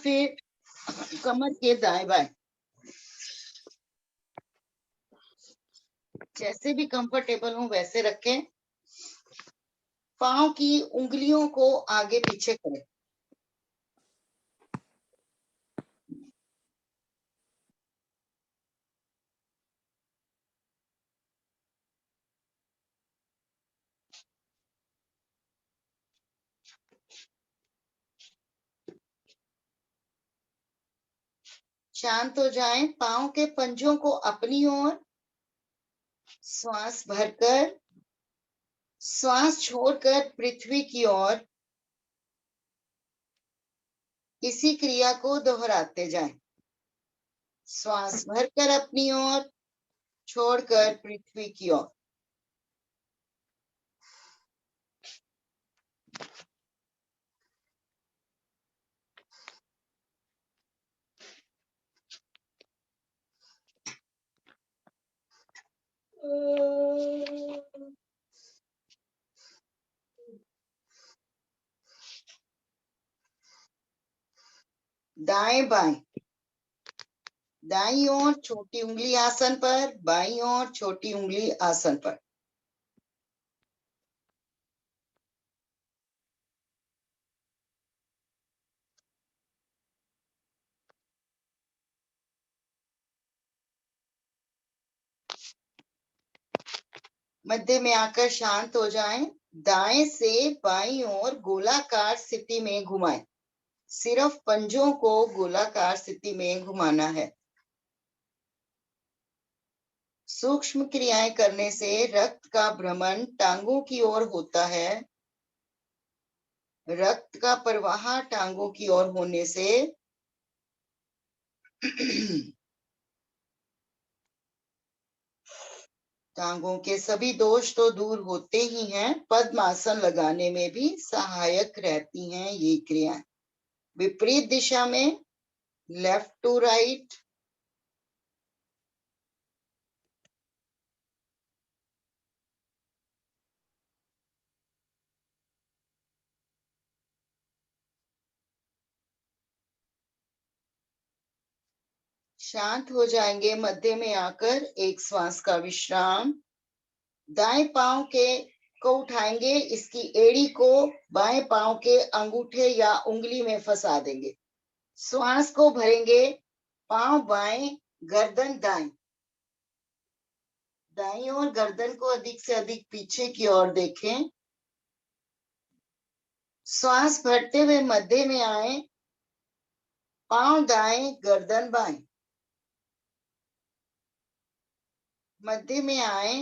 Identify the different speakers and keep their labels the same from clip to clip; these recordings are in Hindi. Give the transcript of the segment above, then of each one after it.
Speaker 1: फिर कमर के दाएं बाएं, जैसे भी कंफर्टेबल हो वैसे रखें। पांव की उंगलियों को आगे पीछे करें। शांत हो जाएं। पांव के पंजों को अपनी ओर, श्वास भरकर, श्वास छोड़कर पृथ्वी की ओर। इसी क्रिया को दोहराते जाएं। श्वास भरकर अपनी ओर, छोड़कर पृथ्वी की ओर। दाएं बाएं, दाईं ओर छोटी उंगली आसन पर, बाईं ओर छोटी उंगली आसन पर। मध्य में आकर शांत हो जाएं। दाएं से बाईं ओर गोलाकार स्थिति में घुमाएं। सिर्फ पंजों को गोलाकार स्थिति में घुमाना है। सूक्ष्म क्रियाएं करने से रक्त का भ्रमण टांगों की ओर होता है। रक्त का प्रवाह टांगों की ओर होने से टांगों के सभी दोष तो दूर होते ही हैं, पद्मासन लगाने में भी सहायक रहती हैं ये क्रियाएं। विपरीत दिशा में, लेफ्ट टू राइट। शांत हो जाएंगे। मध्य में आकर एक श्वास का विश्राम। दाएं पांव के को उठाएंगे, इसकी एड़ी को बाएं पांव के अंगूठे या उंगली में फंसा देंगे। श्वास को भरेंगे। पांव बाएं, गर्दन दाएं। दाईं ओर गर्दन को अधिक से अधिक पीछे की ओर देखें। श्वास भरते हुए मध्य में आए। पांव दाएं, गर्दन बाएं। मध्य में आए।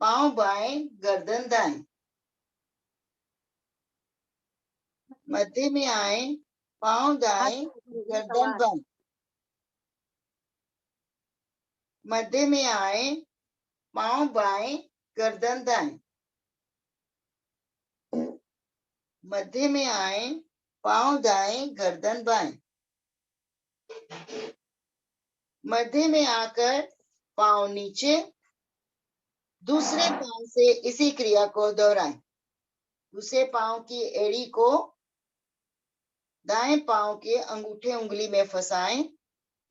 Speaker 1: पांव बाएं, गर्दन दाएं। मध्य में आए। पांव दाएं, गर्दन बाएं। मध्य में आए। पांव बाएं, गर्दन दाएं। मध्य में आए। पांव दाएं, गर्दन बाएं। मध्य में आकर पांव नीचे। दूसरे पांव से इसी क्रिया को दोहराएं। दूसरे पांव की एड़ी को दाएं पांव के अंगूठे उंगली में फंसाएं।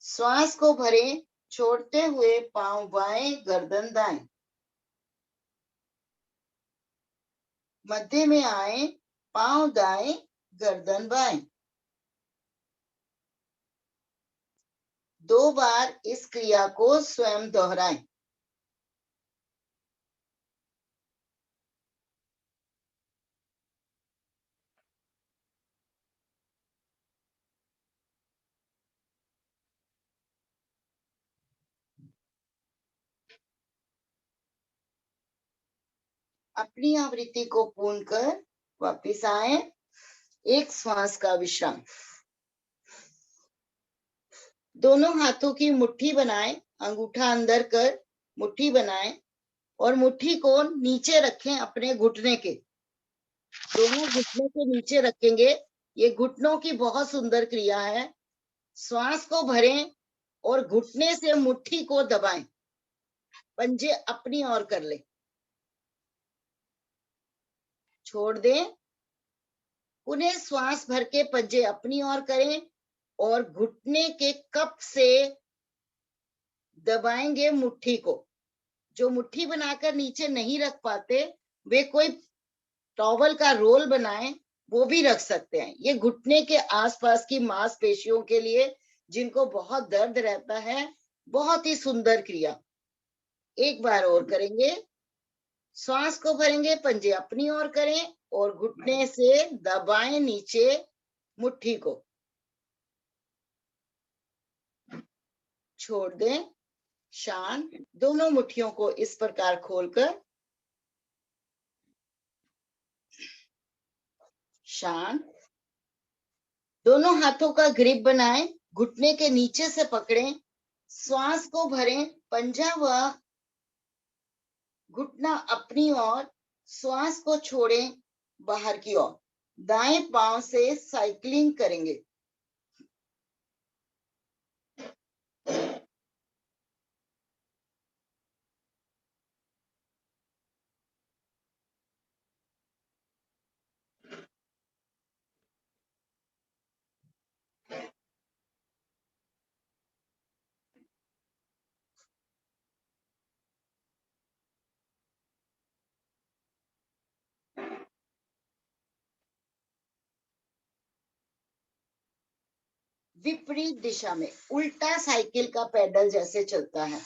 Speaker 1: श्वास को भरें, छोड़ते हुए पांव बाएं, गर्दन दाएं। मध्य में आए। पांव दाएं, गर्दन बाएं। 2 बार इस क्रिया को स्वयं दोहराएं। अपनी आवृत्ति को पूर्ण कर वापिस आए। एक श्वास का विश्राम। दोनों हाथों की मुट्ठी बनाएं, अंगूठा अंदर कर मुट्ठी बनाएं और मुट्ठी को नीचे रखें अपने घुटने के। दोनों घुटने के नीचे रखेंगे। ये घुटनों की बहुत सुंदर क्रिया है। श्वास को भरें और घुटने से मुट्ठी को दबाएं। पंजे अपनी ओर कर लें। छोड़ दें। पुनः श्वास भर के पंजे अपनी ओर करें। और घुटने के कप से दबाएंगे मुट्ठी को। जो मुट्ठी बनाकर नीचे नहीं रख पाते वे कोई टॉवल का रोल बनाएं, वो भी रख सकते हैं। ये घुटने के आसपास की मांसपेशियों के लिए, जिनको बहुत दर्द रहता है, बहुत ही सुंदर क्रिया। एक बार और करेंगे। श्वास को भरेंगे, पंजे अपनी ओर करें और घुटने से दबाएं नीचे मुट्ठी को, छोड़ दें। शांत। दोनों मुट्ठियों को इस प्रकार खोलकर शांत। दोनों हाथों का ग्रिप बनाएं, घुटने के नीचे से पकड़ें, श्वास को भरें, पंजा व घुटना अपनी ओर, श्वास को छोड़ें बाहर की ओर। दाएं पांव से साइकिलिंग करेंगे। विपरीत दिशा में, उल्टा साइकिल का पैडल जैसे चलता है।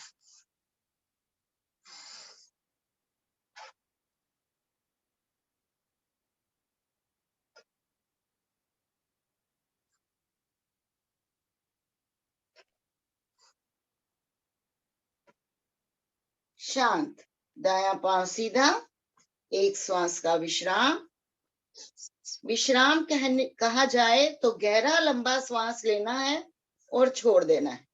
Speaker 1: शांत। दायां पांव सीधा, एक श्वास का विश्राम। विश्राम कहा जाए तो गहरा लंबा श्वास लेना है और छोड़ देना है।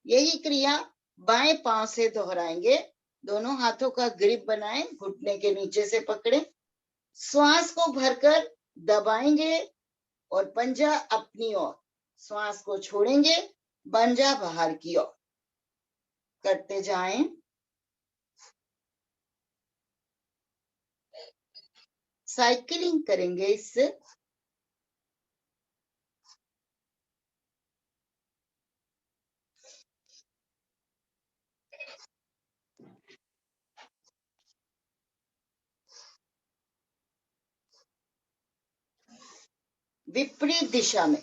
Speaker 1: यही क्रिया बाएं पांव से दोहराएंगे। दोनों हाथों का ग्रिप बनाएं, घुटने के नीचे से पकड़ें, श्वास को भरकर दबाएंगे और पंजा अपनी ओर, श्वास को छोड़ेंगे, पंजा बाहर की ओर करते जाएं। साइकिलिंग करेंगे इससे। विपरीत दिशा में,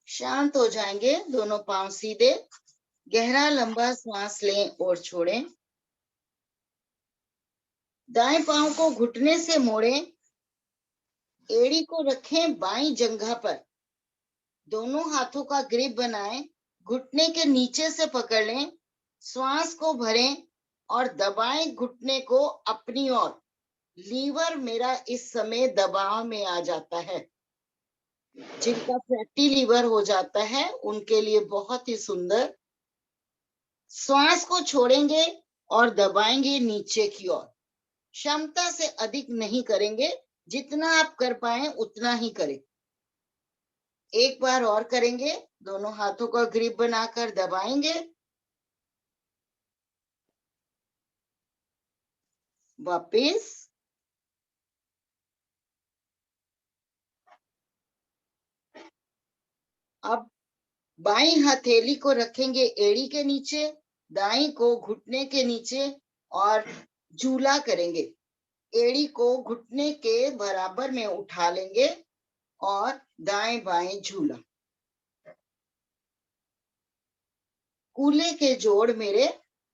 Speaker 1: शांत हो जाएंगे। दोनों पांव सीधे, गहरा लंबा श्वास लें और छोड़ें। दाएं पांव को घुटने से मोड़ें, एड़ी को रखें बाईं जंघा पर, दोनों हाथों का ग्रिप बनाएं, घुटने के नीचे से पकड़ लें, श्वास को भरें और दबाएं घुटने को अपनी ओर। लीवर मेरा इस समय दबाव में आ जाता है। जिनका फैटी लीवर हो जाता है उनके लिए बहुत ही सुंदर। श्वास को छोड़ेंगे और दबाएंगे नीचे की ओर। क्षमता से अधिक नहीं करेंगे, जितना आप कर पाए उतना ही करें। एक बार और करेंगे। दोनों हाथों का ग्रिप बनाकर दबाएंगे, वापिस। अब बाईं हथेली को रखेंगे एड़ी के नीचे, दाईं को घुटने के नीचे और झूला करेंगे। एड़ी को घुटने के बराबर में उठा लेंगे और दाएं बाएं झूला। कूल्हे के जोड़ मेरे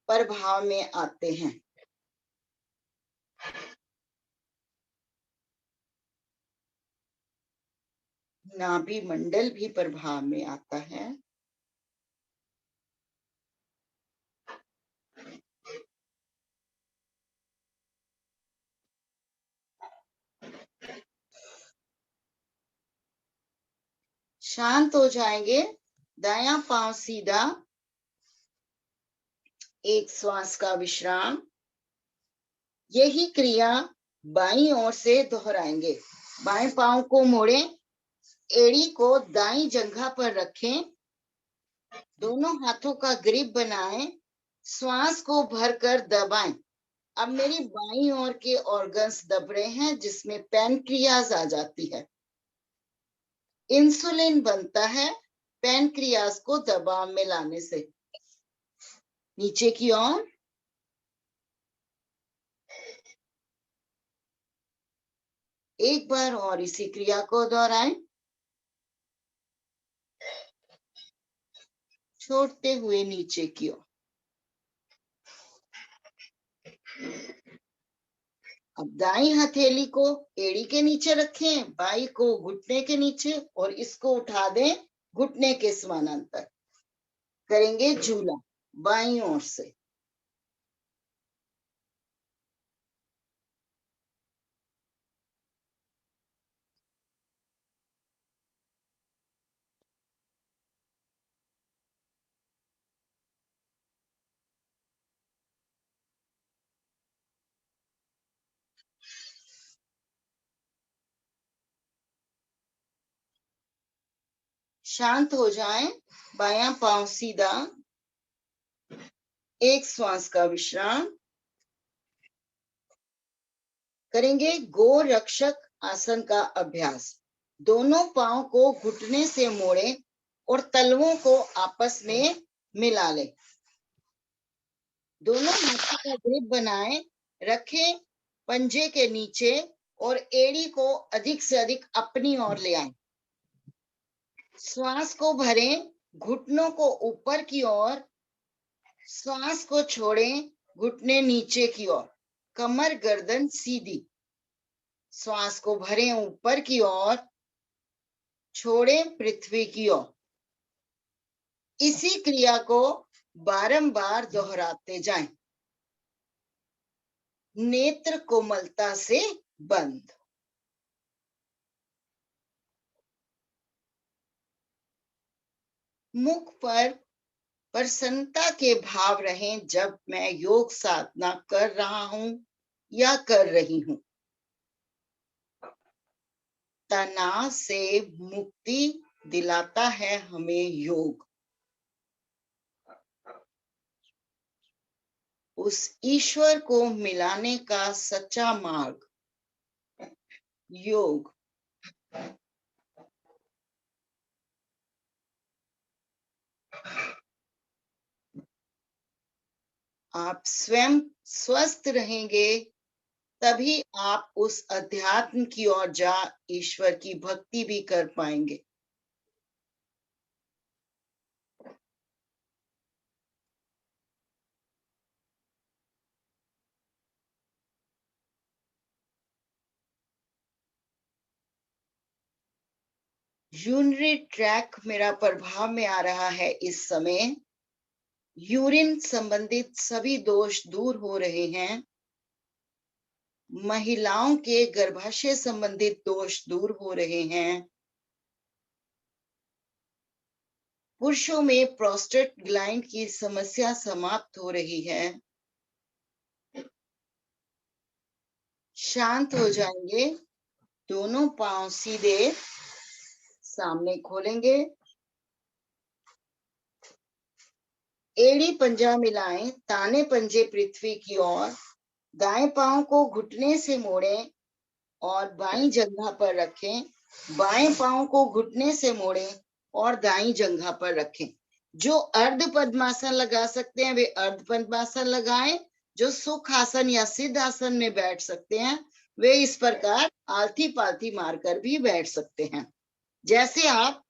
Speaker 1: प्रभाव में आते हैं। नाभि मंडल भी प्रभाव में आता है। शांत हो जाएंगे। दायां पांव सीधा, एक श्वास का विश्राम। यही क्रिया बाईं ओर से दोहराएंगे। बाएं पांव को मोड़ें, एड़ी को दाईं जंघा पर रखें, दोनों हाथों का ग्रिप बनाएं, श्वास को भरकर दबाएं। अब मेरी बाईं ओर के ऑर्गन्स दब रहे हैं, जिसमें पैनक्रियाज आ जाती है। इंसुलिन बनता है पैनक्रियाज को दबाव में लाने से। नीचे की ओर एक बार और इसी क्रिया को दोहराएं, छोड़ते हुए नीचे की ओर। अब दाई हथेली को एड़ी के नीचे रखें, बाई को घुटने के नीचे, और इसको उठा दें घुटने के समानांतर। करेंगे झूला बाईं ओर से। शांत हो जाएं, बायां पांव सीधा, एक श्वास का विश्राम। करेंगे गो रक्षक आसन का अभ्यास। दोनों पांव को घुटने से मोड़ें और तलवों को आपस में मिला लें। दोनों हाथों का ग्रिप बनाएं, रखें पंजे के नीचे और एड़ी को अधिक से अधिक अपनी ओर ले आएं। श्वास को भरें, घुटनों को ऊपर की ओर, श्वास को छोड़ें, घुटने नीचे की ओर, कमर गर्दन सीधी। श्वास को भरें ऊपर की ओर, छोड़ें पृथ्वी की ओर। इसी क्रिया को बारंबार दोहराते जाएं। नेत्र कोमलता से बंद। मुख पर प्रसन्नता के भाव रहें जब मैं योग साधना कर रहा हूं या कर रही हूं। तनाव से मुक्ति दिलाता है हमें योग। उस ईश्वर को मिलाने का सच्चा मार्ग योग। आप स्वयं स्वस्थ रहेंगे, तभी आप उस अध्यात्म की ओर जा ईश्वर की भक्ति भी कर पाएंगे। यूरिनरी ट्रैक मेरा प्रभाव में आ रहा है इस समय। यूरिन संबंधित सभी दोष दूर हो रहे हैं। महिलाओं के गर्भाशय संबंधित दोष दूर हो रहे हैं। पुरुषों में प्रोस्टेट ग्लैंड की समस्या समाप्त हो रही है। शांत हो जाएंगे, दोनों पांव सीधे सामने खोलेंगे, एड़ी पंजा मिलाएं, ताने पंजे पृथ्वी की ओर। दाएं पांव को घुटने से मोड़ें और बाईं जंघा पर रखें। बाएं पांव को घुटने से मोड़ें और दाईं जंघा पर रखें। जो अर्ध पद्मासन लगा सकते हैं वे अर्ध पद्मासन लगाएं। जो सुख आसन या सिद्ध आसन में बैठ सकते हैं वे इस प्रकार आलथी पालथी मारकर भी बैठ सकते हैं, जैसे आप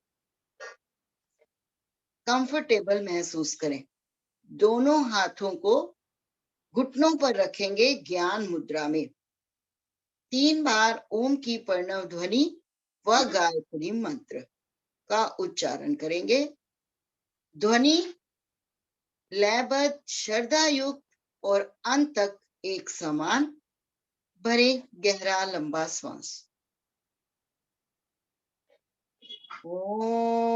Speaker 1: कंफर्टेबल महसूस करें। दोनों हाथों को घुटनों पर रखेंगे ज्ञान मुद्रा में। 3 बार ओम की प्रणव ध्वनि व गायत्री मंत्र का उच्चारण करेंगे। ध्वनि लयबद्ध, श्रद्धा युक्त और अंत तक एक समान भरे गहरा लंबा श्वास। ओम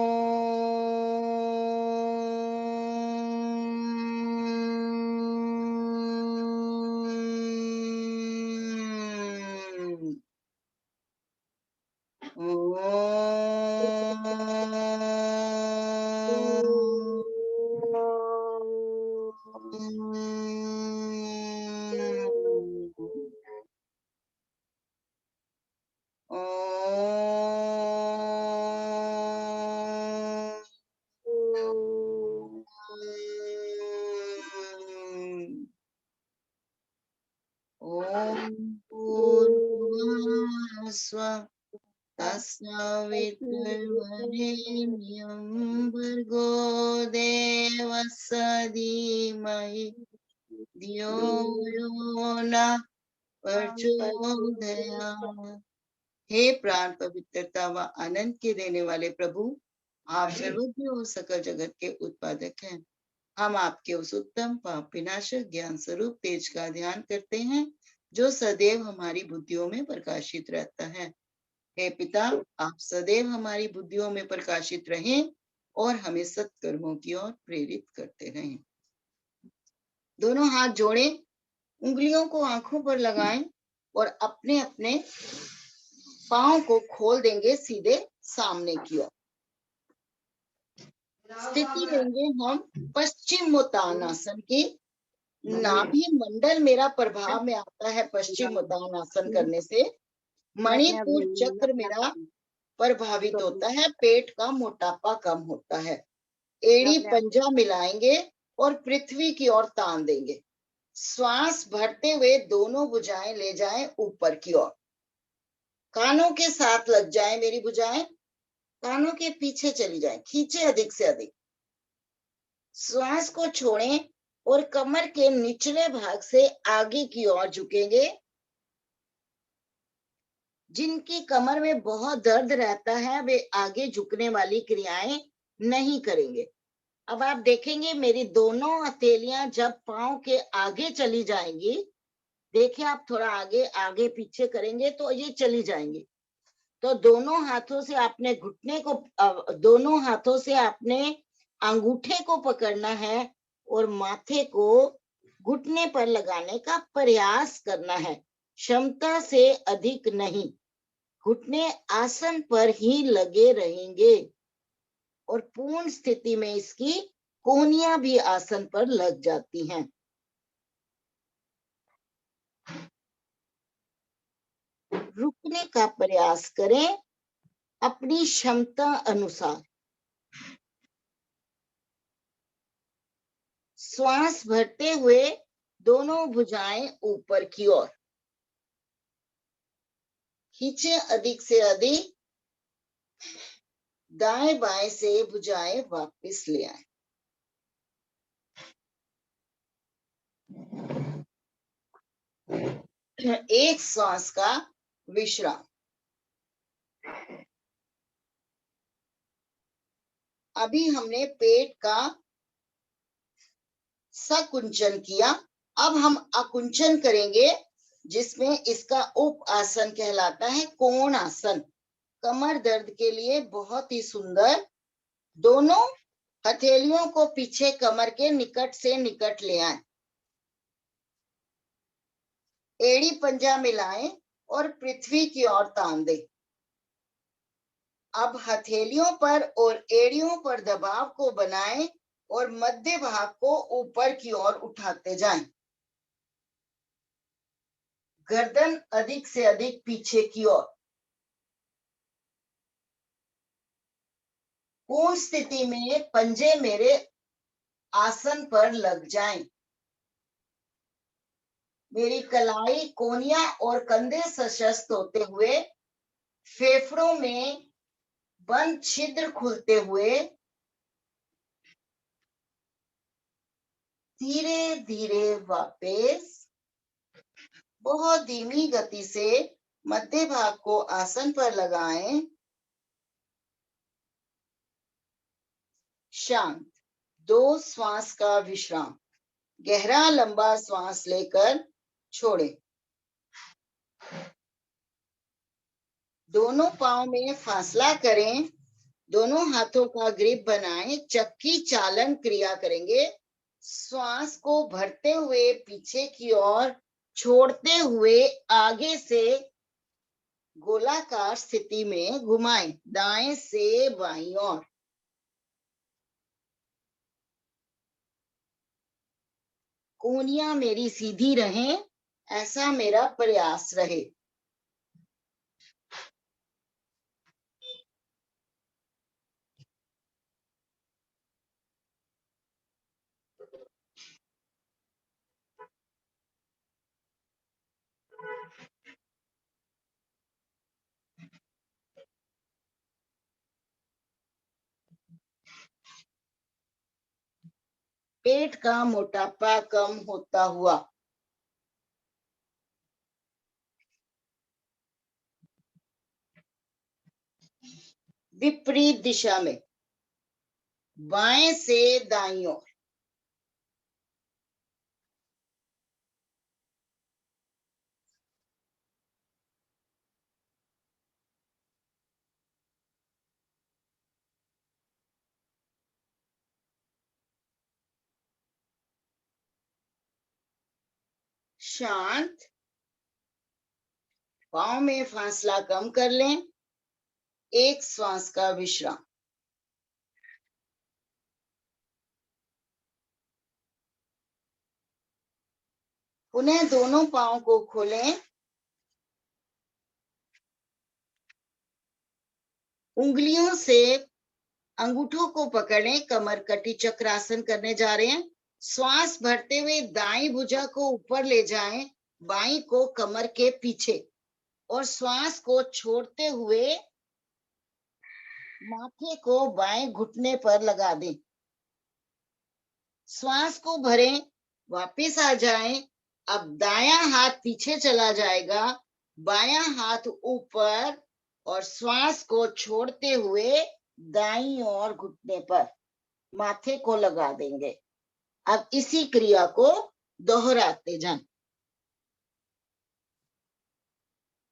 Speaker 1: स्व तस्सवितुर्वरेण्यं भर्गो देवस्य धीमहि धियो यो न प्रचोदयात्। हे प्राण पवित्रता व आनंद के देने वाले प्रभु, आप सर्वज्ञ और सकल जगत के उत्पादक हैं। हम आपके उस उत्तम पाप विनाशक ज्ञान स्वरूप तेज का ध्यान करते हैं जो सदैव हमारी बुद्धियों में प्रकाशित रहता है। हे पिता, आप सदैव हमारी बुद्धियों में प्रकाशित रहें और हमें सत्कर्मों की ओर प्रेरित करते रहें। दोनों हाथ जोड़ें, उंगलियों को आंखों पर लगाएं और अपने अपने पांव को खोल देंगे सीधे सामने की ओर। स्थिति लेंगे हम पश्चिमोत्तानासन की। नाभि मंडल मेरा प्रभाव में आता है पश्चिमोत्तानासन करने से। मणिपुर चक्र मेरा प्रभावित होता है, पेट का मोटापा कम होता है। एड़ी पंजा मिलाएंगे और पृथ्वी की ओर तान देंगे। श्वास भरते हुए दोनों भुजाएं ले जाएं ऊपर की ओर। कानों के साथ लग जाए मेरी भुजाएं, कानों के पीछे चली जाए, खींचे अधिक से अधिक। श्वास को छोड़ें और कमर के निचले भाग से आगे की ओर झुकेंगे। जिनकी कमर में बहुत दर्द रहता है वे आगे झुकने वाली क्रियाएं नहीं करेंगे। अब आप देखेंगे मेरी दोनों हथेलियां जब पांव के आगे चली जाएंगी, देखिए आप थोड़ा आगे आगे पीछे करेंगे तो ये चली जाएंगी। तो दोनों हाथों से आपने घुटने को, दोनों हाथों से आपने अंगूठे को पकड़ना है और माथे को घुटने पर लगाने का प्रयास करना है, क्षमता से अधिक नहीं। घुटने आसन पर ही लगे रहेंगे और पूर्ण स्थिति में इसकी कोहनियां भी आसन पर लग जाती हैं। रुकने का प्रयास करें अपनी क्षमता अनुसार। श्वास भरते हुए दोनों भुजाएं ऊपर की ओर खींचे अधिक से अधिक। दाएं बाएं से भुजाएं वापस ले आए। एक श्वास का विश्राम। अभी हमने पेट का सकुंचन किया, अब हम आकुंचन करेंगे जिसमें इसका उप आसन कहलाता है कोण आसन। कमर दर्द के लिए बहुत ही सुंदर। दोनों हथेलियों को पीछे कमर के निकट से निकट ले आए। एड़ी पंजा मिलाएं और पृथ्वी की ओर तान दें। अब हथेलियों पर और एड़ियों पर दबाव को बनाएं और मध्य भाग को ऊपर की ओर उठाते जाएं। गर्दन अधिक से अधिक पीछे की ओर। पूर्ण स्थिति में पंजे मेरे आसन पर लग जाएं। मेरी कलाई, कोहनियां और कंधे सशक्त होते हुए, फेफड़ों में बंद छिद्र खुलते हुए धीरे धीरे वापस बहुत धीमी गति से मध्य भाग को आसन पर लगाएं। शांत। 2 श्वास का विश्राम। गहरा लंबा श्वास लेकर छोड़ें। दोनों पांव में फासला करें। दोनों हाथों का ग्रिप बनाएं। चक्की चालन क्रिया करेंगे। श्वास को भरते हुए पीछे की ओर, छोड़ते हुए आगे से गोलाकार स्थिति में घुमाएं, दाएं से बाईं ओर। कोहनियां मेरी सीधी रहें, ऐसा मेरा प्रयास रहे। पेट का मोटापा कम होता हुआ। विपरीत दिशा में, बाएं से दाईं ओर। शांत, पाँव में फासला कम कर लें, एक श्वास का विश्राम। पुनः दोनों पाँव को खोलें, उंगलियों से अंगूठों को पकड़ें, कमर कटी चक्रासन करने जा रहे हैं। श्वास भरते हुए दाईं भुजा को ऊपर ले जाएं, बाईं को कमर के पीछे, और श्वास को छोड़ते हुए माथे को बाएं घुटने पर लगा दें। श्वास को भरें, वापस आ जाएं। अब दायां हाथ पीछे चला जाएगा, बायां हाथ ऊपर, और श्वास को छोड़ते हुए दाईं ओर घुटने पर माथे को लगा देंगे। अब इसी क्रिया को दोहराते जाएं।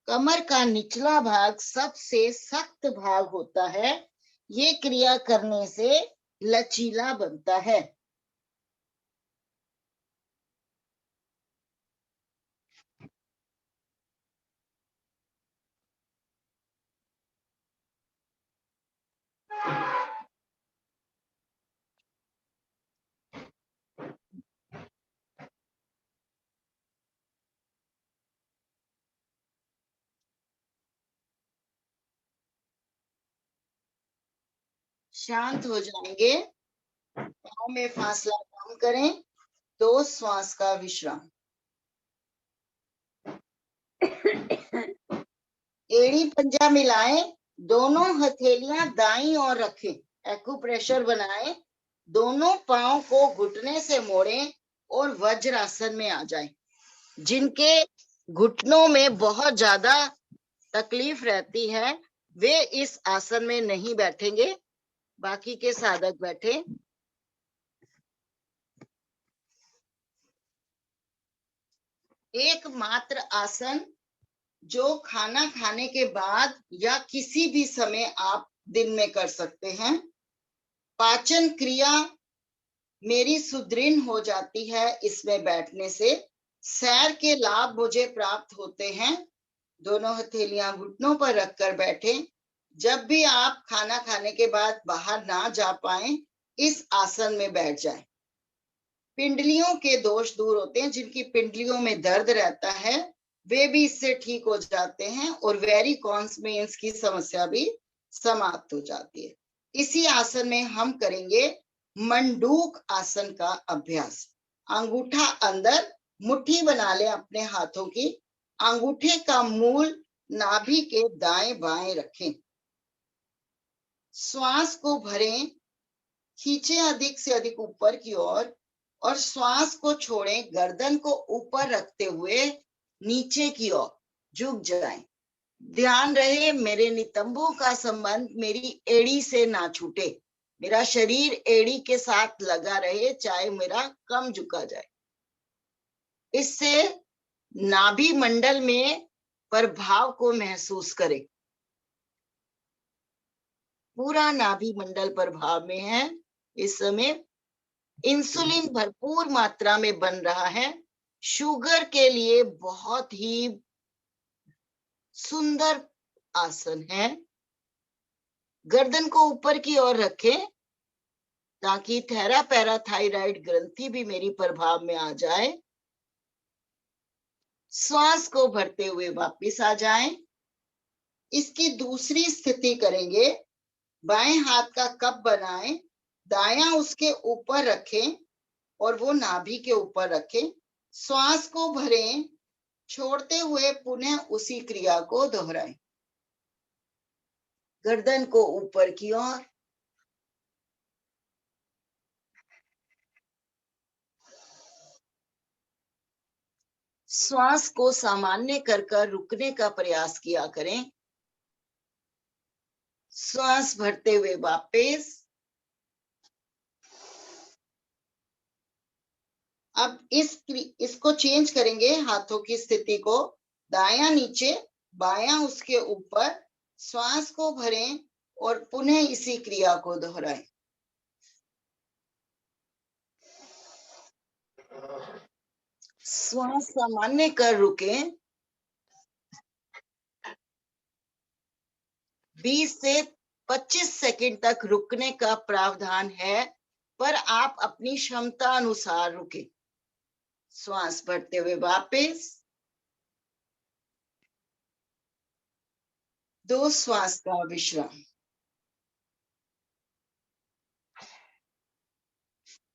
Speaker 1: कमर का निचला भाग सबसे सख्त भाग होता है। ये क्रिया करने से लचीला बनता है। शांत हो जाएंगे, पाँव में फासला कम करें, 2 श्वास का विश्राम। एड़ी पंजा मिलाएं, दोनों हथेलियां दाईं ओर रखें, एक्यूप्रेशर बनाएं, दोनों पांव को घुटने से मोड़ें और वज्रासन में आ जाएं। जिनके घुटनों में बहुत ज्यादा तकलीफ रहती है वे इस आसन में नहीं बैठेंगे, बाकी के साधक बैठे। एकमात्र आसन जो खाना खाने के बाद या किसी भी समय आप दिन में कर सकते हैं। पाचन क्रिया मेरी सुदृढ़ हो जाती है इसमें बैठने से। सैर के लाभ मुझे प्राप्त होते हैं। दोनों हथेलियां घुटनों पर रखकर बैठे। जब भी आप खाना खाने के बाद बाहर ना जा पाए, इस आसन में बैठ जाएं। पिंडलियों के दोष दूर होते हैं। जिनकी पिंडलियों में दर्द रहता है वे भी इससे ठीक हो जाते हैं, और वेरिकोन्स में की समस्या भी समाप्त हो जाती है। इसी आसन में हम करेंगे मंडूक आसन का अभ्यास। अंगूठा अंदर, मुट्ठी बना लें अपने हाथों की, अंगूठे का मूल नाभि के दाएं बाएं रखें। श्वास को भरें, खींचें अधिक से अधिक ऊपर की ओर, और श्वास को छोड़ें, गर्दन को ऊपर रखते हुए नीचे की ओर झुक जाएं। ध्यान रहे मेरे नितंबों का संबंध मेरी एड़ी से ना छूटे। मेरा शरीर एड़ी के साथ लगा रहे, चाहे मेरा कम झुका जाए। इससे नाभि मंडल में प्रभाव को महसूस करें। पूरा नाभि मंडल प्रभाव में है इस समय। इंसुलिन भरपूर मात्रा में बन रहा है। शुगर के लिए बहुत ही सुंदर आसन है। गर्दन को ऊपर की ओर रखें ताकि थेरा पैराथायराइड ग्रंथि भी मेरी प्रभाव में आ जाए। श्वास को भरते हुए वापस आ जाएं। इसकी दूसरी स्थिति करेंगे। बाएं हाथ का कप बनाएं, दायां उसके ऊपर रखें और वो नाभि के ऊपर रखें। श्वास को भरें, छोड़ते हुए पुनः उसी क्रिया को दोहराएं। गर्दन को ऊपर की ओर, श्वास को सामान्य कर रुकने का प्रयास किया करें। श्वास भरते हुए वापस। अब इसको चेंज करेंगे, हाथों की स्थिति को। दायां नीचे, बायां उसके ऊपर। श्वास को भरें और पुनः इसी क्रिया को दोहराएं। श्वास सामान्य कर रुकें। 20 से 25 सेकंड तक रुकने का प्रावधान है, पर आप अपनी क्षमता अनुसार रुकें। श्वास भरते हुए वापस। 2 श्वास का विश्राम।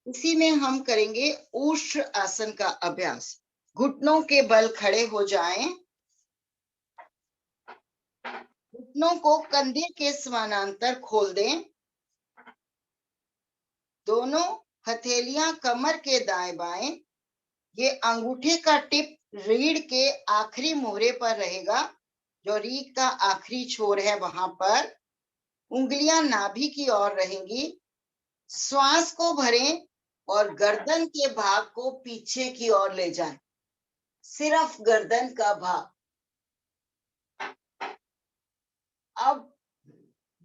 Speaker 1: इसी में हम करेंगे ऊष्र आसन का अभ्यास। घुटनों के बल खड़े हो जाएं। घुटनों को कंधे के समानांतर खोल दें। दोनों हथेलियां कमर के दाएं बाएं। ये अंगूठे का टिप रीढ़ के आखिरी मोहरे पर रहेगा, जो रीढ़ का आखिरी छोर है वहां पर। उंगलियां नाभि की ओर रहेंगी। श्वास को भरें और गर्दन के भाग को पीछे की ओर ले जाएं। सिर्फ गर्दन का भाग। अब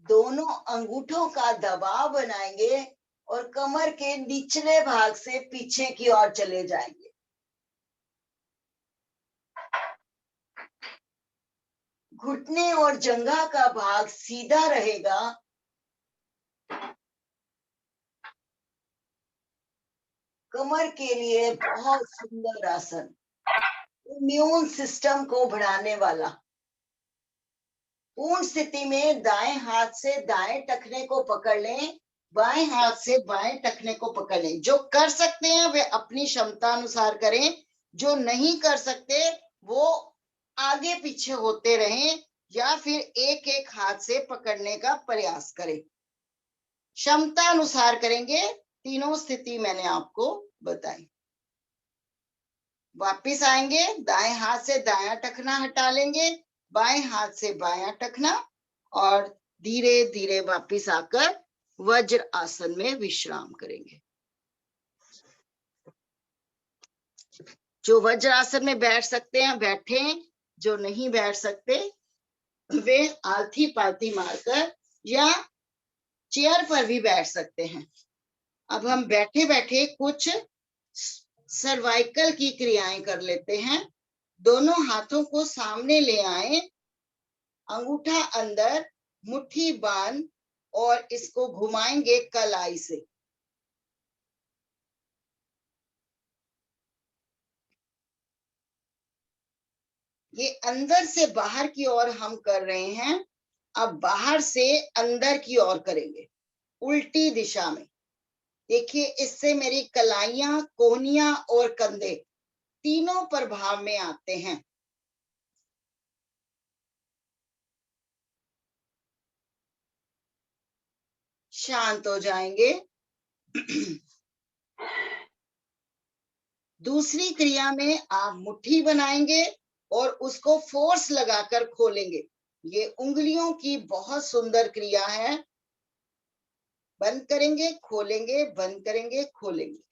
Speaker 1: दोनों अंगूठों का दबाव बनाएंगे और कमर के निचले भाग से पीछे की ओर चले जाएंगे। घुटने और जंघा का भाग सीधा रहेगा। कमर के लिए बहुत सुंदर आसन, इम्यून सिस्टम को बढ़ाने वाला। पूर्ण स्थिति में दाएं हाथ से दाएं टखने को पकड़ लें, बाएं हाथ से बाएं टखने को पकड़ लें। जो कर सकते हैं वे अपनी क्षमता अनुसार करें, जो नहीं कर सकते वो आगे पीछे होते रहें या फिर एक एक हाथ से पकड़ने का प्रयास करें। क्षमता अनुसार करेंगे। तीनों स्थिति मैंने आपको बताई। वापिस आएंगे, दाएं हाथ से दायां टखना हटा लेंगे, बाएं हाथ से बायां टखना, और धीरे धीरे वापिस आकर वज्र आसन में विश्राम करेंगे। जो वज्र आसन में बैठ सकते हैं बैठे, जो नहीं बैठ सकते वे आलथी पालथी मारकर या चेयर पर भी बैठ सकते हैं। अब हम बैठे बैठे कुछ सर्वाइकल की क्रियाएं कर लेते हैं। दोनों हाथों को सामने ले आए, अंगूठा अंदर, मुट्ठी बांध और इसको घुमाएंगे कलाई से। ये अंदर से बाहर की ओर हम कर रहे हैं। अब बाहर से अंदर की ओर करेंगे, उल्टी दिशा में। देखिए, इससे मेरी कलाइयां, कोहनियां और कंधे तीनों प्रभाव में आते हैं। शांत हो जाएंगे। दूसरी क्रिया में आप मुट्ठी बनाएंगे और उसको फोर्स लगाकर खोलेंगे। ये उंगलियों की बहुत सुंदर क्रिया है। बंद करेंगे, खोलेंगे, बंद करेंगे, खोलेंगे।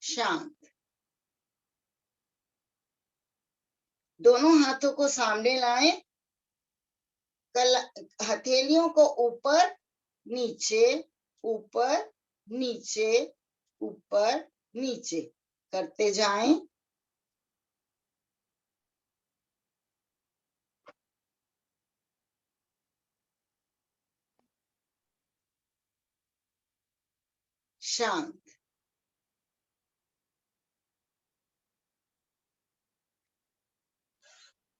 Speaker 1: शांत। दोनों हाथों को सामने लाएं, हथेलियों को ऊपर नीचे, ऊपर नीचे, ऊपर नीचे करते जाएं। शांत।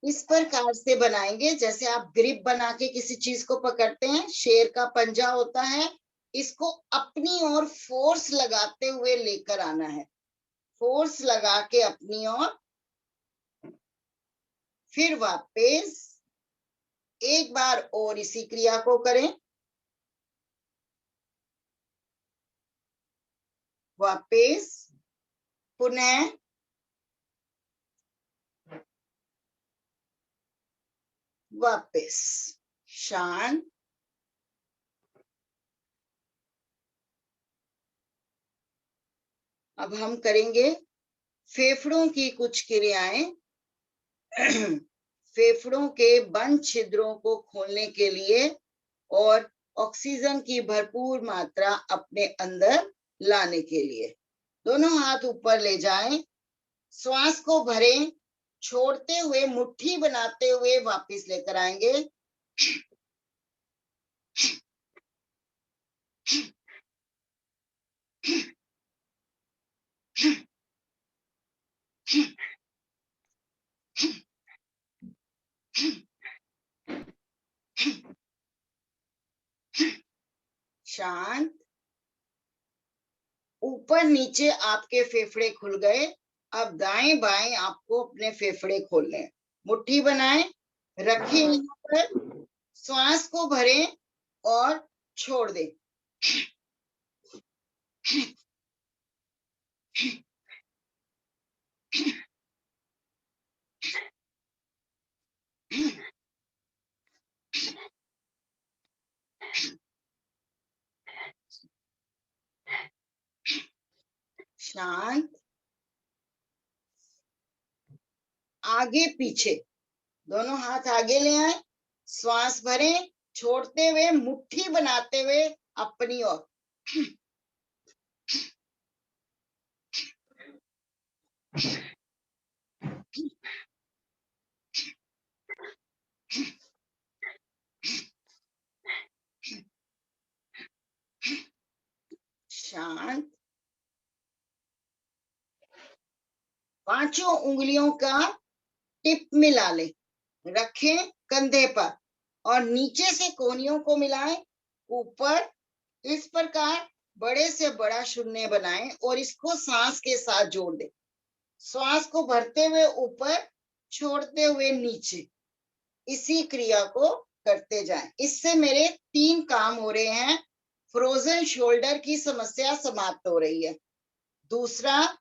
Speaker 1: इस प्रकार से बनाएंगे जैसे आप ग्रिप बना के किसी चीज को पकड़ते हैं। शेर का पंजा होता है, इसको अपनी ओर फोर्स लगाते हुए लेकर आना है। फोर्स लगा के अपनी ओर, फिर वापस, एक बार और इसी क्रिया को करें। वापस पुनः वापस शांत। अब हम करेंगे फेफड़ों की कुछ क्रियाएं। फेफड़ों के बंद छिद्रों को खोलने के लिए और ऑक्सीजन की भरपूर मात्रा अपने अंदर लाने के लिए दोनों हाथ ऊपर ले जाएं, श्वास को भरें, छोड़ते हुए मुट्ठी बनाते हुए वापस लेकर आएंगे। शांत। ऊपर नीचे आपके फेफड़े खुल गए। अब दाएं बाएं आपको अपने फेफड़े खोलने हैं। मुट्ठी बनाएं, रखें यहाँ पर, श्वास को भरें और छोड़ दें। शांत। आगे पीछे दोनों हाथ आगे ले आए, श्वास भरें, छोड़ते हुए मुट्ठी बनाते हुए अपनी ओर। शांत। पांचों उंगलियों का टिप मिला ले, रखें कंधे पर और नीचे से कोहनियों को मिलाएं ऊपर। इस प्रकार बड़े से बड़ा शून्य बनाएं और इसको सांस के साथ जोड़ दें। श्वास को भरते हुए ऊपर, छोड़ते हुए नीचे, इसी क्रिया को करते जाएं। इससे मेरे 3 काम हो रहे हैं। फ्रोजन शोल्डर की समस्या समाप्त हो रही है। दूसरा,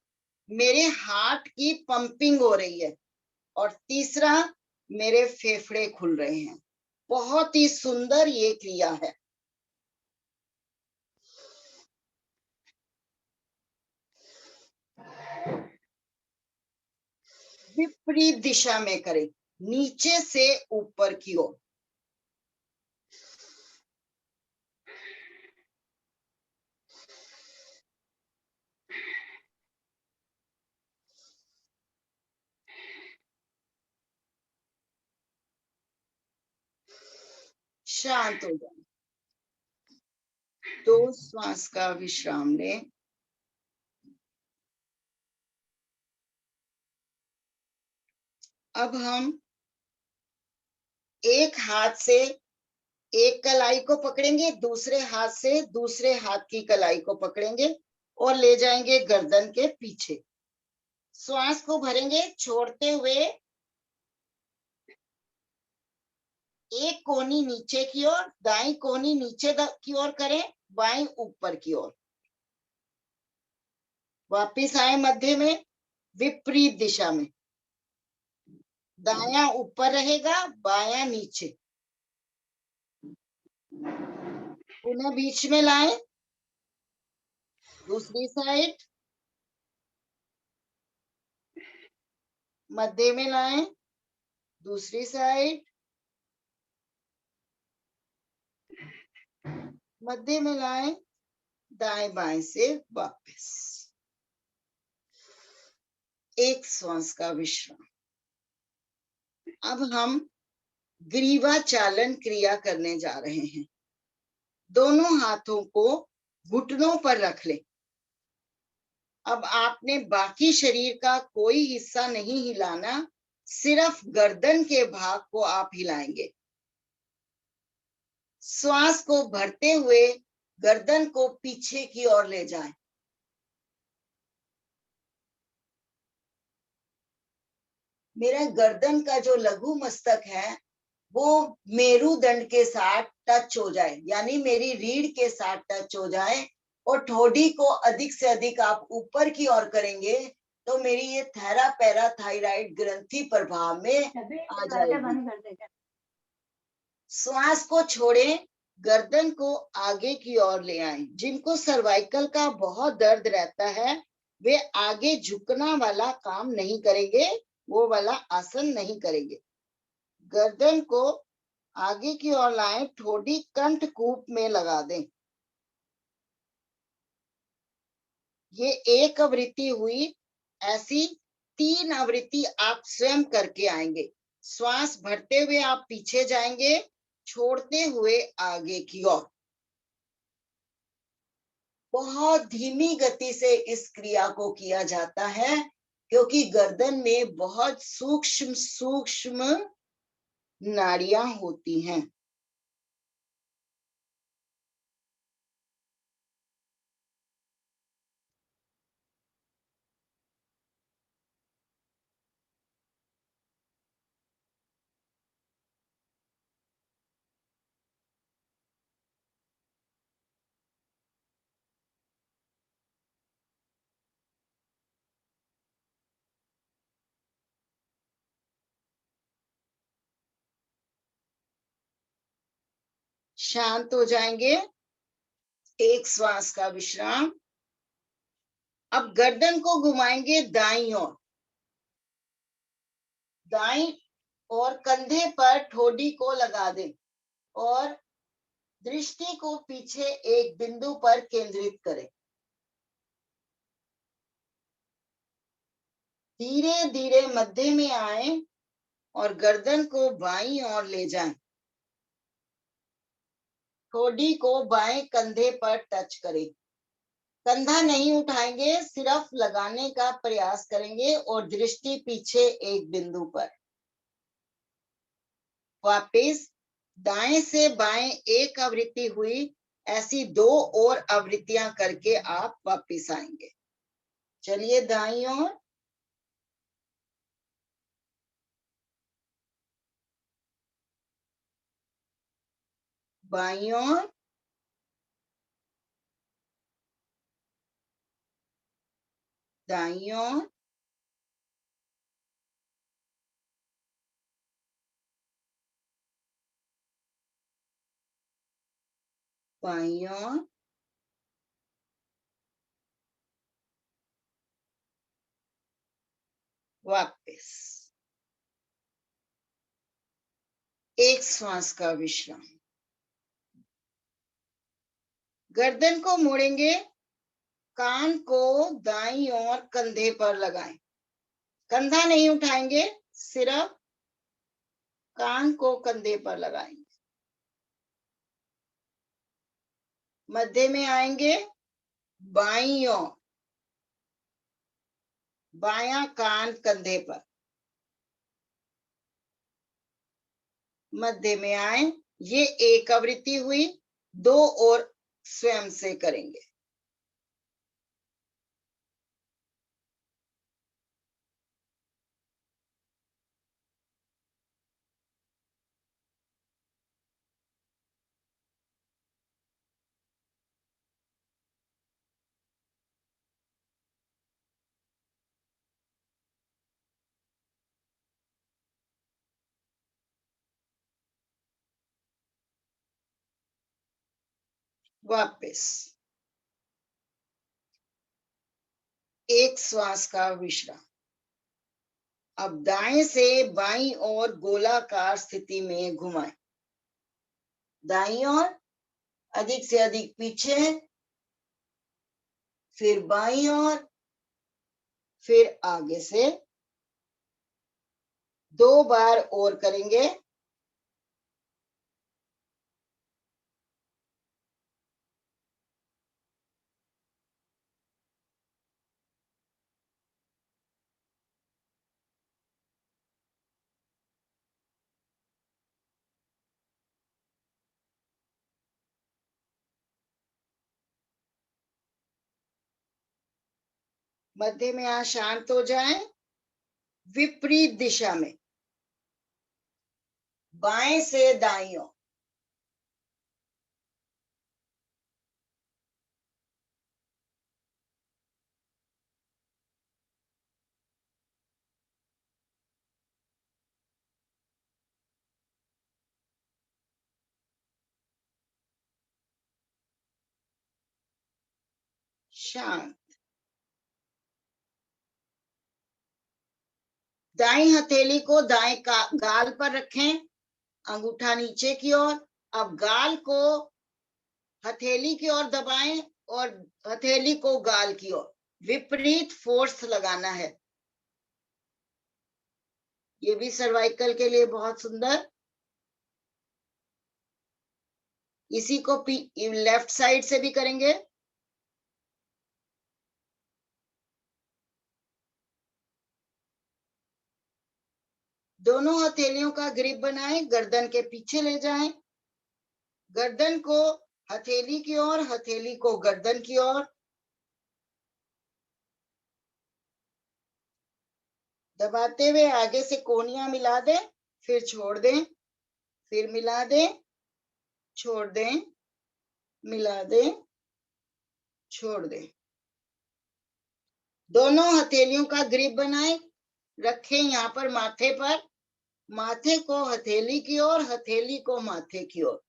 Speaker 1: मेरे हार्ट की पंपिंग हो रही है। और तीसरा, मेरे फेफड़े खुल रहे हैं। बहुत ही सुंदर ये क्रिया है। विपरीत दिशा में करें, नीचे से ऊपर की ओर। शांत हो जाए। 2 श्वास का विश्राम लें। अब हम एक हाथ से एक कलाई को पकड़ेंगे, दूसरे हाथ से दूसरे हाथ की कलाई को पकड़ेंगे और ले जाएंगे गर्दन के पीछे। श्वास को भरेंगे, छोड़ते हुए एक कोहनी नीचे की ओर, दाईं कोहनी नीचे की ओर करें, बाईं ऊपर की ओर। वापिस आए मध्य में, विपरीत दिशा में। दायां ऊपर रहेगा, बायां नीचे। पुनः बीच में लाएं, दूसरी साइड मध्य में लाएं, दूसरी साइड मध्य में लाएं, दाएं बाएं से वापस। एक श्वास का विश्राम। अब हम ग्रीवा चालन क्रिया करने जा रहे हैं। दोनों हाथों को घुटनों पर रख लें। अब आपने बाकी शरीर का कोई हिस्सा नहीं हिलाना, सिर्फ गर्दन के भाग को आप हिलाएंगे। श्वास को भरते हुए गर्दन को पीछे की ओर ले जाएं। मेरा गर्दन का जो लघु मस्तक है वो मेरुदंड के साथ टच हो जाए, यानी मेरी रीढ़ के साथ टच हो जाए, और ठोड़ी को अधिक से अधिक आप ऊपर की ओर करेंगे तो मेरी ये थैरा पैराथायराइड ग्रंथि प्रभाव में आ जाएगी। श्वास को छोड़ें, गर्दन को आगे की ओर ले आएं। जिनको सर्वाइकल का बहुत दर्द रहता है वे आगे झुकना वाला काम नहीं करेंगे, वो वाला आसन नहीं करेंगे। गर्दन को आगे की ओर लाएं, ठोड़ी कंठकूप में लगा दें। ये एक आवृत्ति हुई, ऐसी 3 आवृत्ति आप स्वयं करके आएंगे। श्वास भरते हुए आप पीछे जाएंगे, छोड़ते हुए आगे की ओर। बहुत धीमी गति से इस क्रिया को किया जाता है क्योंकि गर्दन में बहुत सूक्ष्म सूक्ष्म नाड़ियां होती हैं। शांत हो जाएंगे, एक श्वास का विश्राम। अब गर्दन को घुमाएंगे दाईं ओर, दाईं और कंधे पर ठोड़ी को लगा दें और दृष्टि को पीछे एक बिंदु पर केंद्रित करें। धीरे धीरे मध्य में आए और गर्दन को बाईं ओर ले जाएं। ठोड़ी को बाएं कंधे पर टच करें। कंधा नहीं उठाएंगे, सिर्फ लगाने का प्रयास करेंगे और दृष्टि पीछे एक बिंदु पर। वापिस दाएं से बाएं एक आवृत्ति हुई, ऐसी 2 और आवृत्तियां करके आप वापिस आएंगे। चलिए दाईं ओर, बाईं ओर, दाईं ओर, बाईं ओर, वापिस। एक श्वास का विश्राम। गर्दन को मोड़ेंगे, कान को दाईं ओर कंधे पर लगाएं। कंधा नहीं उठाएंगे, सिर्फ कान को कंधे पर लगाएंगे। मध्य में आएंगे, बाईं ओर, बायां कान कंधे पर। मध्य में आए, ये एक आवृत्ति हुई, 2 और स्वयं से करेंगे। वापस एक श्वास का विश्राम। अब दाएं से बाईं ओर गोलाकार स्थिति में घुमाएं। दाईं ओर, अधिक से अधिक पीछे, फिर बाईं ओर, फिर आगे से। 2 बार और करेंगे। मध्य में आ शांत हो जाएं, विपरीत दिशा में बाएं से दाईं ओर। शांत। दाईं हथेली को दाएं गाल पर रखें, अंगूठा नीचे की ओर। अब गाल को हथेली की ओर दबाएं और हथेली को गाल की ओर विपरीत फोर्स लगाना है। ये भी सर्वाइकल के लिए बहुत सुंदर। इसी को लेफ्ट साइड से भी करेंगे। दोनों हथेलियों का ग्रिप बनाएं, गर्दन के पीछे ले जाएं, गर्दन को हथेली की ओर, हथेली को गर्दन की ओर। दबाते हुए आगे से कोहनियां मिला दें, फिर छोड़ दें, फिर मिला दें, छोड़ दें, मिला दें, छोड़ दें। दोनों हथेलियों का ग्रिप बनाएं, रखें यहाँ पर माथे पर, माथे को हथेली की ओर, हथेली को माथे की ओर।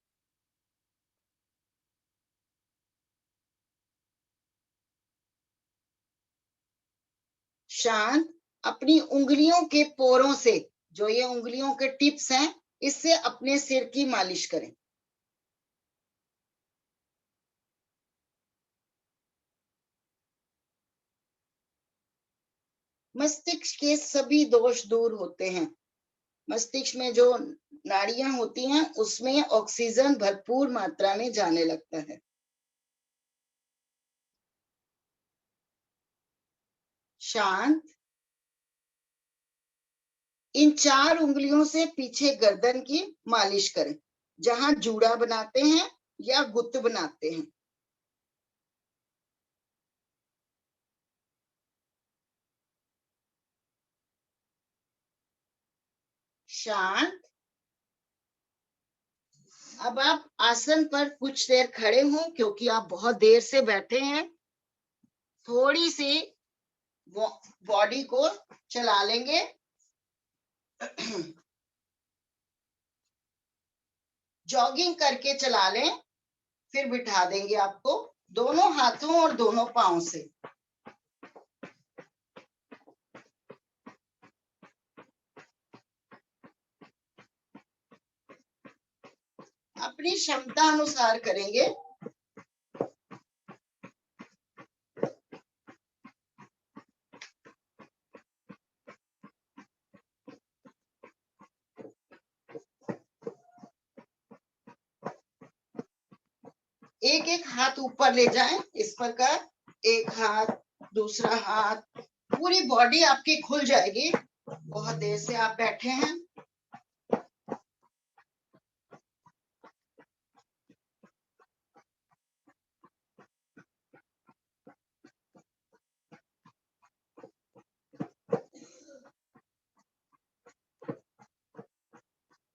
Speaker 1: शांत। अपनी उंगलियों के पोरों से, जो ये उंगलियों के टिप्स हैं, इससे अपने सिर की मालिश करें। मस्तिष्क के सभी दोष दूर होते हैं। मस्तिष्क में जो नाड़ियां होती हैं उसमें ऑक्सीजन भरपूर मात्रा में जाने लगता है। शांत। इन 4 उंगलियों से पीछे गर्दन की मालिश करें, जहां जूड़ा बनाते हैं या गुत्त बनाते हैं। शांत। अब आप आसन पर कुछ देर खड़े हों, क्योंकि आप बहुत देर से बैठे हैं। थोड़ी सी बॉडी को चला लेंगे। जॉगिंग करके चला लें, फिर बिठा देंगे आपको दोनों हाथों और दोनों पांव से। अपनी क्षमता अनुसार करेंगे। एक एक हाथ ऊपर ले जाएं, इस प्रकार। एक हाथ, दूसरा हाथ, पूरी बॉडी आपकी खुल जाएगी। बहुत देर से आप बैठे हैं।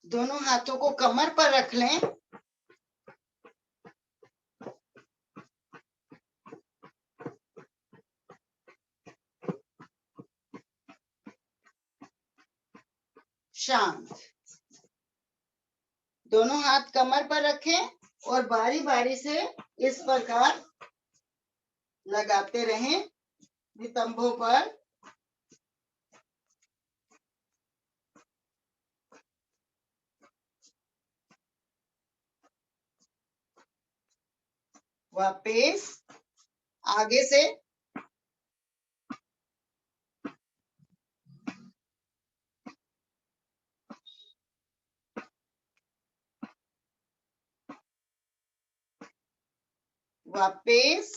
Speaker 1: दोनों हाथों को कमर पर रख लें। शांत। दोनों हाथ कमर पर रखें और बारी बारी से इस प्रकार लगाते रहें नितंबों पर। वापस आगे से। वापस।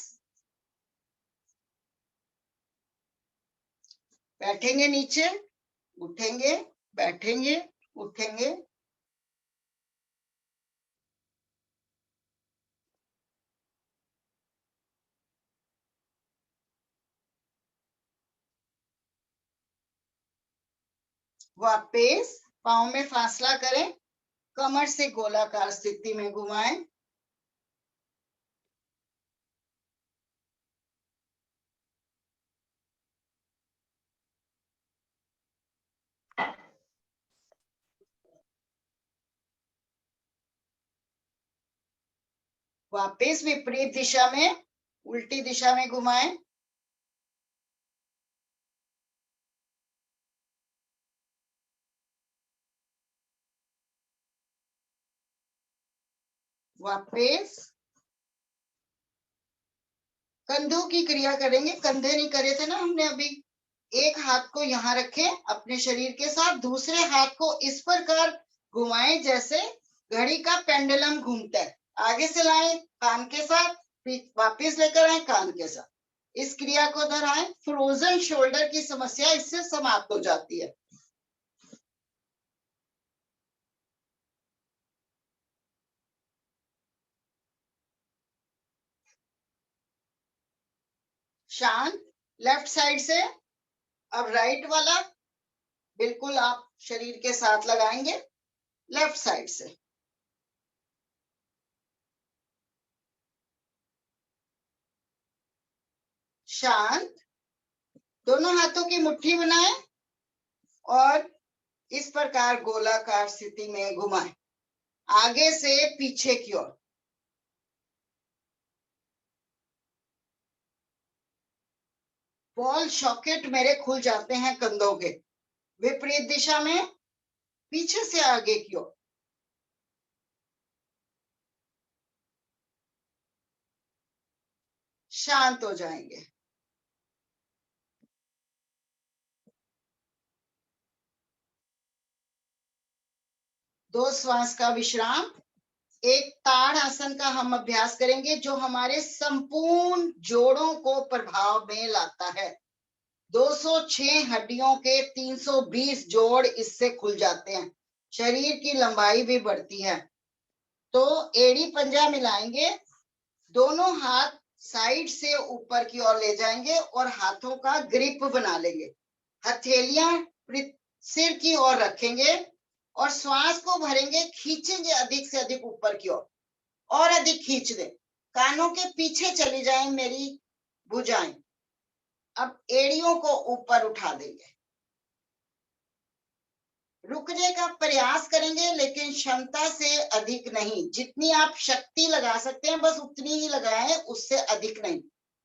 Speaker 1: बैठेंगे नीचे, उठेंगे, बैठेंगे, उठेंगे। वापस पाँव में फासला करें। कमर से गोलाकार स्थिति में घुमाएं। वापस विपरीत दिशा में, उल्टी दिशा में घुमाएं। वापस कंधों की क्रिया करेंगे, कंधे नहीं करे थे ना हमने अभी। एक हाथ को यहाँ रखें अपने शरीर के साथ, दूसरे हाथ को इस प्रकार घुमाएं जैसे घड़ी का पेंडुलम घूमता है। आगे से लाएं कान के साथ, फिर वापस लेकर आए कान के साथ। इस क्रिया को दोहराएं। फ्रोजन शोल्डर की समस्या इससे समाप्त हो जाती है। शांत। लेफ्ट साइड से अब राइट वाला बिल्कुल आप शरीर के साथ लगाएंगे, लेफ्ट साइड से। शांत। दोनों हाथों की मुट्ठी बनाएं और इस प्रकार गोलाकार स्थिति में घुमाएं, आगे से पीछे की ओर। बॉल सॉकेट मेरे खुल जाते हैं कंधों के। विपरीत दिशा में, पीछे से आगे की ओर। शांत हो जाएंगे। दो श्वास का विश्राम। एक ताड़ आसन का हम अभ्यास करेंगे जो हमारे संपूर्ण जोड़ों को प्रभाव में लाता है। 206 हड्डियों के 320 जोड़ इससे खुल जाते हैं, शरीर की लंबाई भी बढ़ती है। तो एड़ी पंजा मिलाएंगे, दोनों हाथ साइड से ऊपर की ओर ले जाएंगे और हाथों का ग्रिप बना लेंगे। हथेलियां सिर की ओर रखेंगे और श्वास को भरेंगे, खींचेंगे अधिक से अधिक ऊपर की ओर और अधिक खींच दें। कानों के पीछे चली जाएं मेरी भुजाएं। अब एड़ियों को ऊपर उठा देंगे। रुकने का प्रयास करेंगे लेकिन क्षमता से अधिक नहीं। जितनी आप शक्ति लगा सकते हैं बस उतनी ही लगाएं, उससे अधिक नहीं।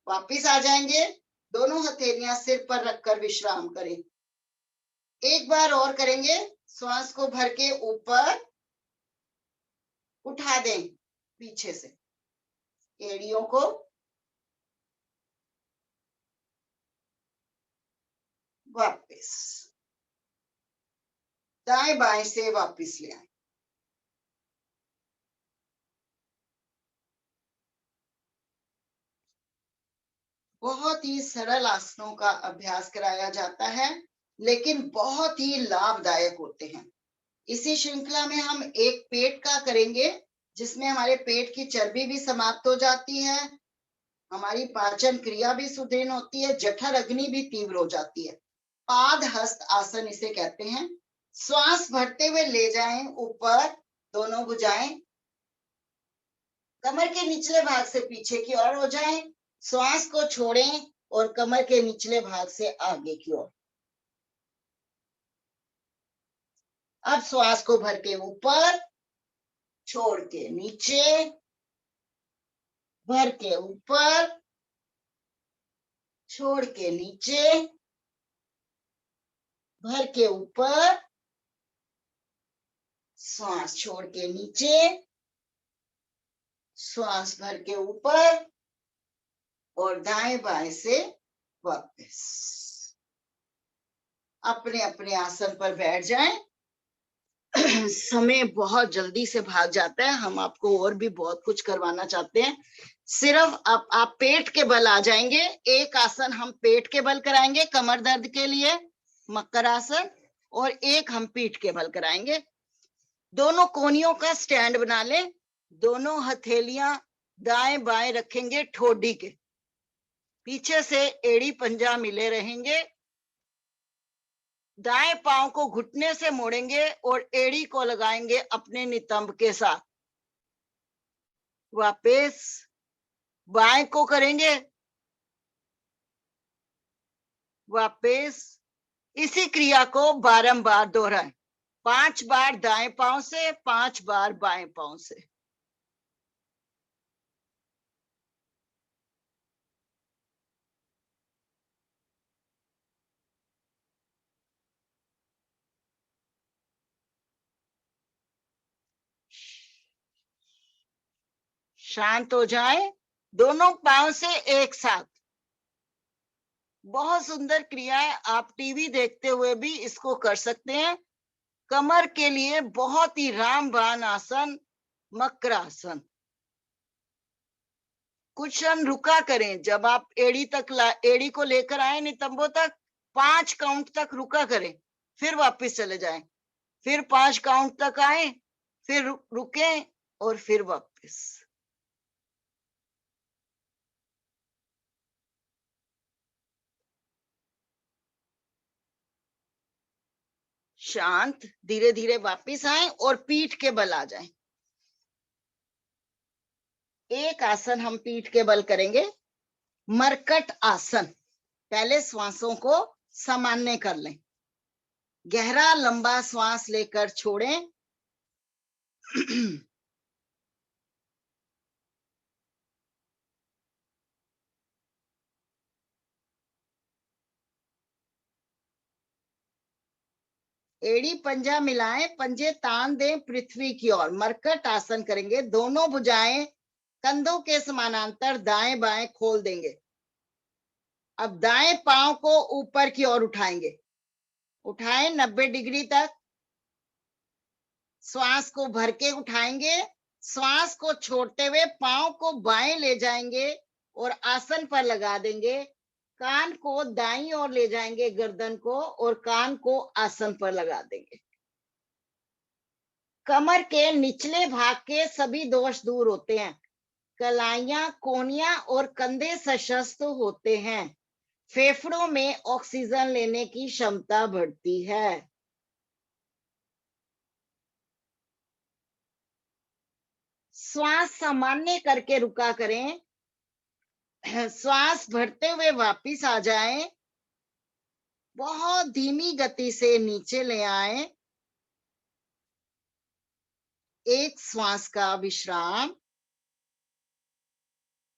Speaker 1: वापिस आ जाएंगे। दोनों हथेलियां सिर पर रखकर विश्राम करें। एक बार और करेंगे। श्वास को भर के ऊपर उठा दें, पीछे से एड़ियों को वापस दाएं बाएं से वापस ले आए। बहुत ही सरल आसनों का अभ्यास कराया जाता है लेकिन बहुत ही लाभदायक होते हैं। इसी श्रृंखला में हम एक पेट का करेंगे जिसमें हमारे पेट की चर्बी भी समाप्त हो जाती है, हमारी पाचन क्रिया भी सुदृढ़ होती है, जठर अग्नि भी तीव्र हो जाती है। पाद हस्त आसन इसे कहते हैं। श्वास भरते हुए ले जाएं ऊपर, दोनों भुजाएं कमर के निचले भाग से पीछे की ओर हो जाएं। श्वास को छोड़ें और कमर के निचले भाग से आगे की ओर। अब श्वास को भर के ऊपर, छोड़ के नीचे, भर के ऊपर, छोड़ के नीचे, भर के ऊपर, श्वास छोड़ के नीचे, श्वास भर के ऊपर और दाएं बाएं से वापस। अपने अपने आसन पर बैठ जाएं। समय बहुत जल्दी से भाग जाता है, हम आपको और भी बहुत कुछ करवाना चाहते हैं। सिर्फ आप पेट के बल आ जाएंगे। एक आसन हम पेट के बल कराएंगे कमर दर्द के लिए, मकर आसन, और एक हम पीठ के बल कराएंगे। दोनों कोनियों का स्टैंड बना लें, दोनों हथेलियां दाएं बाएं रखेंगे ठोडी के, पीछे से एड़ी पंजा मिले रहेंगे। दाएं पांव को घुटने से मोड़ेंगे और एड़ी को लगाएंगे अपने नितंब के साथ। वापस बाएं को करेंगे, वापस। इसी क्रिया को बारंबार दोहराएं। 5 बार दाएं पांव से, 5 बार बाएं पांव से। शांत हो जाए, दोनों पांव से एक साथ। बहुत सुंदर क्रिया है, आप टीवी देखते हुए भी इसको कर सकते हैं। कमर के लिए बहुत ही रामबाण आसन, मकरासन। कुछ क्षण रुका करें। जब आप एड़ी को लेकर आए नितंबों तक, 5 काउंट तक रुका करें, फिर वापस चले जाएं। फिर 5 काउंट तक आए, फिर रुके और फिर वापस। शांत, धीरे धीरे वापस आए और पीठ के बल आ जाएं। एक आसन हम पीठ के बल करेंगे, मरकट आसन। पहले श्वासों को सामान्य कर लें। गहरा लंबा श्वास लेकर छोड़ें। एड़ी पंजा मिलाएं, पंजे तान दें पृथ्वी की ओर। मरकट आसन करेंगे। दोनों भुजाएं कंधों के समानांतर दाएं बाएं खोल देंगे। अब दाएं पांव को ऊपर की ओर उठाएंगे। उठाएं 90 डिग्री तक। श्वास को भर के उठाएंगे। श्वास को छोड़ते हुए पांव को बाएं ले जाएंगे और आसन पर लगा देंगे। कान को दाईं ओर ले जाएंगे, गर्दन को, और कान को आसन पर लगा देंगे। कमर के निचले भाग के सभी दोष दूर होते हैं। कलाइयां, कोहनियां और कंधे सशक्त होते हैं। फेफड़ों में ऑक्सीजन लेने की क्षमता बढ़ती है। श्वास सामान्य करके रुका करें। श्वास भरते हुए वापिस आ जाएं। बहुत धीमी गति से नीचे ले आए। एक श्वास का विश्राम।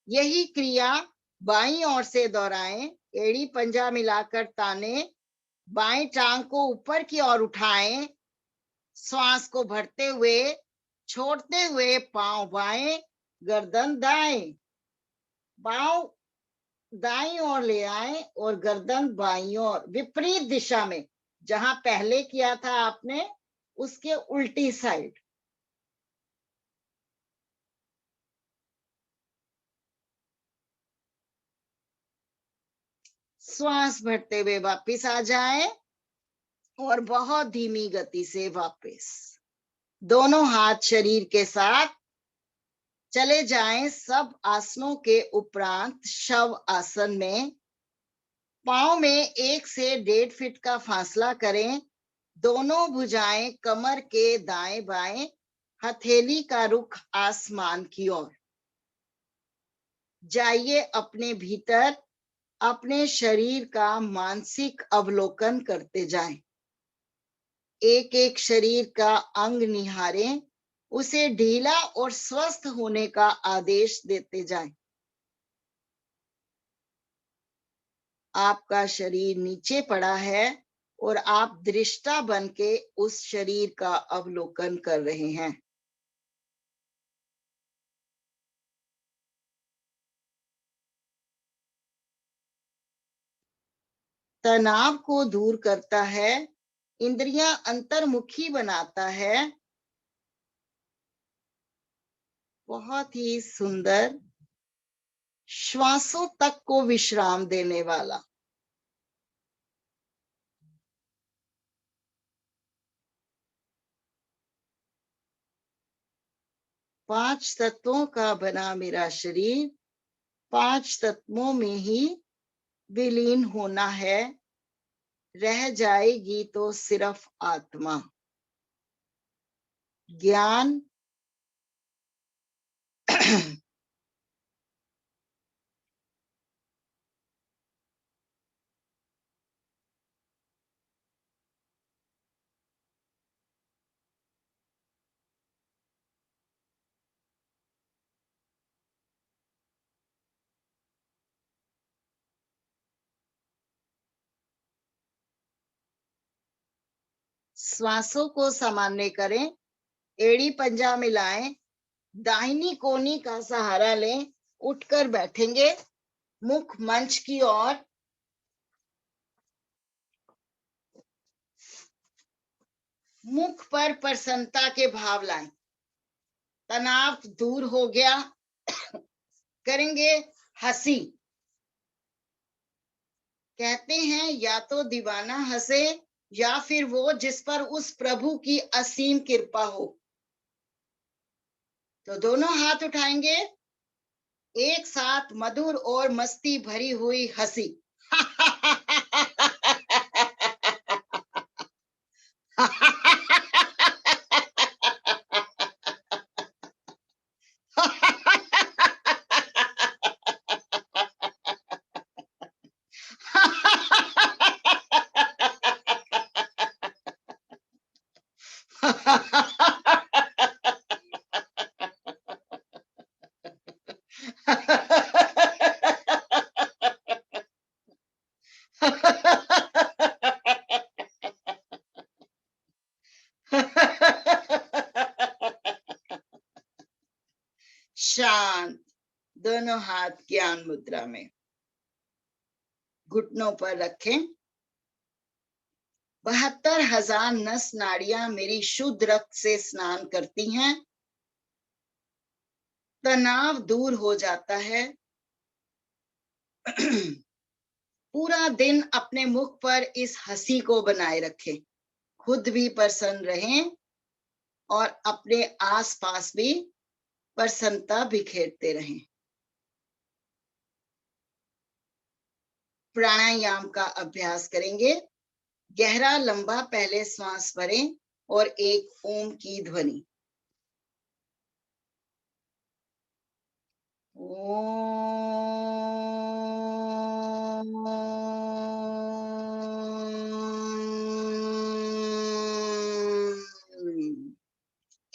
Speaker 1: यही क्रिया बाईं ओर से दोहराएं। एड़ी पंजा मिलाकर ताने। बाएं टांग को ऊपर की ओर उठाएं। श्वास को भरते हुए, छोड़ते हुए पांव बाएं, गर्दन दाएं। पांव दाईं ओर ले आए और गर्दन बाईं ओर, विपरीत दिशा में। जहां पहले किया था आपने, उसके उल्टी साइड। श्वास भरते हुए वापस आ जाएं और बहुत धीमी गति से वापस। दोनों हाथ शरीर के साथ चले जाएं। सब आसनों के उपरांत शव आसन में पांव में 1 से 1.5 फीट का फासला करें। दोनों भुजाएं कमर के दाएं बाएं, हथेली का रुख आसमान की ओर। जाइए अपने भीतर, अपने शरीर का मानसिक अवलोकन करते जाएं। एक एक शरीर का अंग निहारें, उसे ढीला और स्वस्थ होने का आदेश देते जाएं। आपका शरीर नीचे पड़ा है और आप दृष्टा बन के उस शरीर का अवलोकन कर रहे हैं। तनाव को दूर करता है, इंद्रियां अंतर्मुखी बनाता है। बहुत ही सुंदर, श्वासों तक को विश्राम देने वाला। पांच तत्वों का बना मेरा शरीर 5 तत्वों में ही विलीन होना है। रह जाएगी तो सिर्फ आत्मा। ज्ञान श्वासों को सामान्य करें, एड़ी पंजा मिलाएं, दाहिनी कोहनी का सहारा लें, उठकर बैठेंगे, मुख मंच की ओर, मुख पर प्रसन्नता के भाव लाएं, तनाव दूर हो गया। करेंगे हंसी। कहते हैं या तो दीवाना हंसे या फिर वो जिस पर उस प्रभु की असीम कृपा हो। तो दोनों हाथ उठाएंगे, एक साथ मधुर और मस्ती भरी हुई हंसी। शांत, दोनों हाथ ज्ञान मुद्रा में, घुटनों पर रखें। 72,000 नस नाड़ियां मेरी शुद्ध रक्त से स्नान करती हैं, तनाव दूर हो जाता है। पूरा दिन अपने मुख पर इस हंसी को बनाए रखें, खुद भी प्रसन्न रहें और अपने आसपास भी प्रसन्नता बिखेरते रहें। प्राणायाम का अभ्यास करेंगे। गहरा लंबा पहले श्वास भरें और एक ओम की ध्वनि।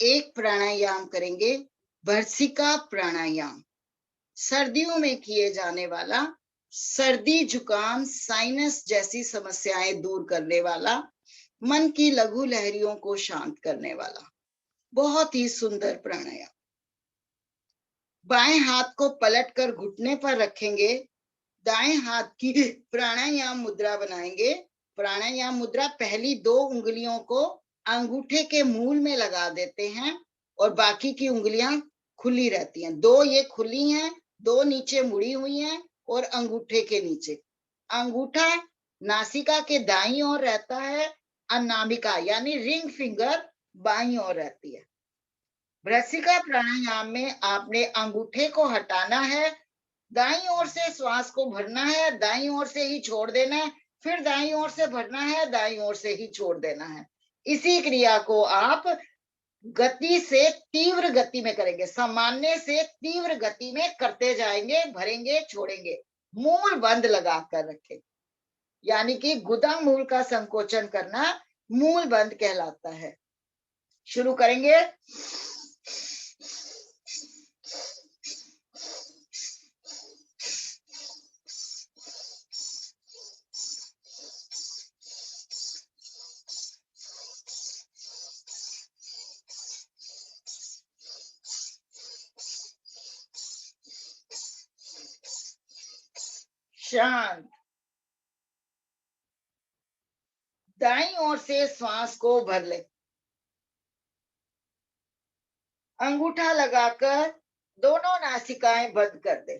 Speaker 1: एक प्राणायाम करेंगे, भर्त्सिका प्राणायाम, सर्दियों में किए जाने वाला, सर्दी जुकाम साइनस जैसी समस्याएं दूर करने वाला, मन की लघु लहरियों को शांत करने वाला, बहुत ही सुंदर प्राणायाम। बाएं हाथ को पलटकर घुटने पर रखेंगे, दाएं हाथ की प्राणायाम मुद्रा बनाएंगे। प्राणायाम मुद्रा पहली 2 उंगलियों को अंगूठे के मूल में लगा देते हैं और बाकी की उंगलियां खुली रहती हैं। 2 ये खुली हैं, 2 नीचे मुड़ी हुई हैं और अंगूठे के नीचे। अंगूठा नासिका के दाईं ओर रहता है, अनामिका यानी रिंग फिंगर बाईं ओर रहती है। भ्रसिका प्राणायाम में आपने अंगूठे को हटाना है, दाईं ओर से श्वास को भरना है, दाईं ओर से ही छोड़ देना है, फिर दाईं ओर से भरना है, दाईं ओर से ही छोड़ देना है। इसी क्रिया को आप गति से तीव्र गति में करेंगे, सामान्य से तीव्र गति में करते जाएंगे, भरेंगे, छोड़ेंगे। मूल बंद लगा कर रखें, यानी कि गुदा मूल का संकोचन करना मूल बंद कहलाता है। शुरू करेंगे। शांत। दाईं ओर से श्वास को भर ले, अंगूठा लगाकर दोनों नासिकाएं बंद कर दे।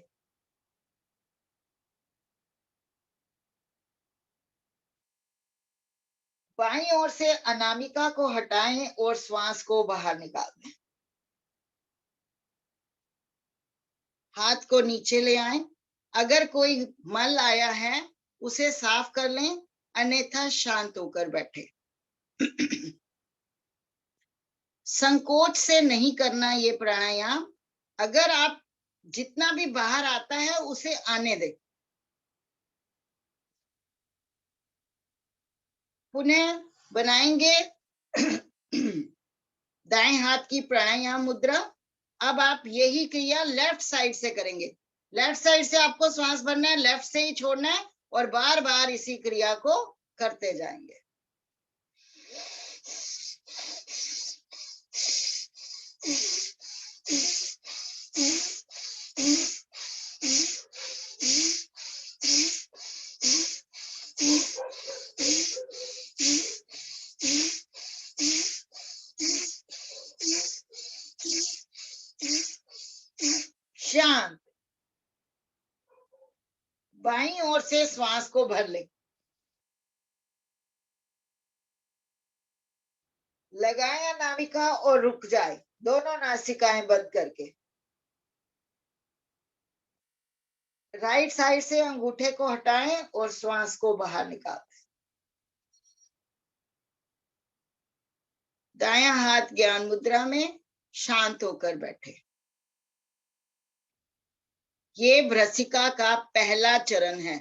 Speaker 1: बाईं ओर से अनामिका को हटाएं और श्वास को बाहर निकाल दें। हाथ को नीचे ले आएं। अगर कोई मल आया है उसे साफ कर लें अन्यथा शांत होकर बैठे। संकोच से नहीं करना ये प्राणायाम। अगर आप जितना भी बाहर आता है उसे आने दे। पुनः बनाएंगे दाएं हाथ की प्राणायाम मुद्रा। अब आप यही क्रिया लेफ्ट साइड से करेंगे। लेफ्ट साइड से आपको श्वास भरना है, लेफ्ट से ही छोड़ना है और बार बार इसी क्रिया को करते जाएंगे। शांत। बाईं ओर से श्वास को भर ले, लगाया नाभिका और रुक जाए, दोनों नासिकाएं बंद करके। राइट साइड से अंगूठे को हटाएं और श्वास को बाहर निकालें। दायां हाथ ज्ञान मुद्रा में शांत होकर बैठे। ये भ्रसिका का पहला चरण है।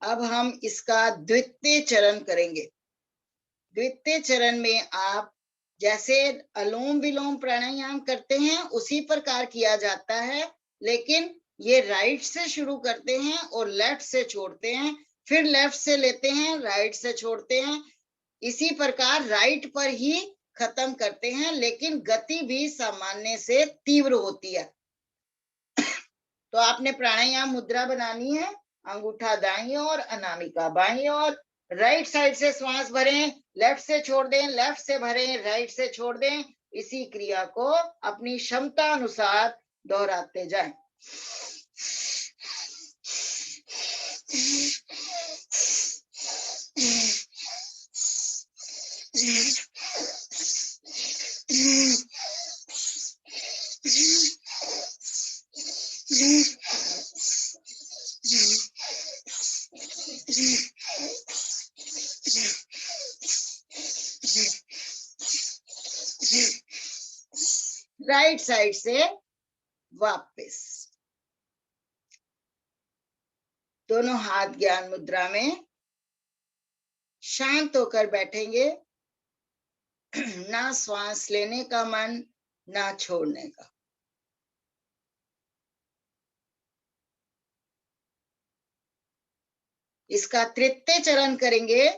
Speaker 1: अब हम इसका द्वितीय चरण करेंगे। द्वितीय चरण में आप जैसे अनुलोम विलोम प्राणायाम करते हैं उसी प्रकार किया जाता है, लेकिन ये राइट से शुरू करते हैं और लेफ्ट से छोड़ते हैं, फिर लेफ्ट से लेते हैं, राइट से छोड़ते हैं, इसी प्रकार राइट पर ही खत्म करते हैं, लेकिन गति भी सामान्य से तीव्र होती है। तो आपने प्राणायाम मुद्रा बनानी है, अंगूठा दाईं ओर, अनामिका बाईं ओर। राइट साइड से श्वास भरें, लेफ्ट से छोड़ दें, लेफ्ट से भरें, राइट से छोड़ दें। इसी क्रिया को अपनी क्षमता अनुसार दोहराते जाएं। राइट साइड से वापस दोनों हाथ ज्ञान मुद्रा में शांत होकर बैठेंगे। ना श्वास लेने का मन, ना छोड़ने का। इसका तृतीय चरण करेंगे।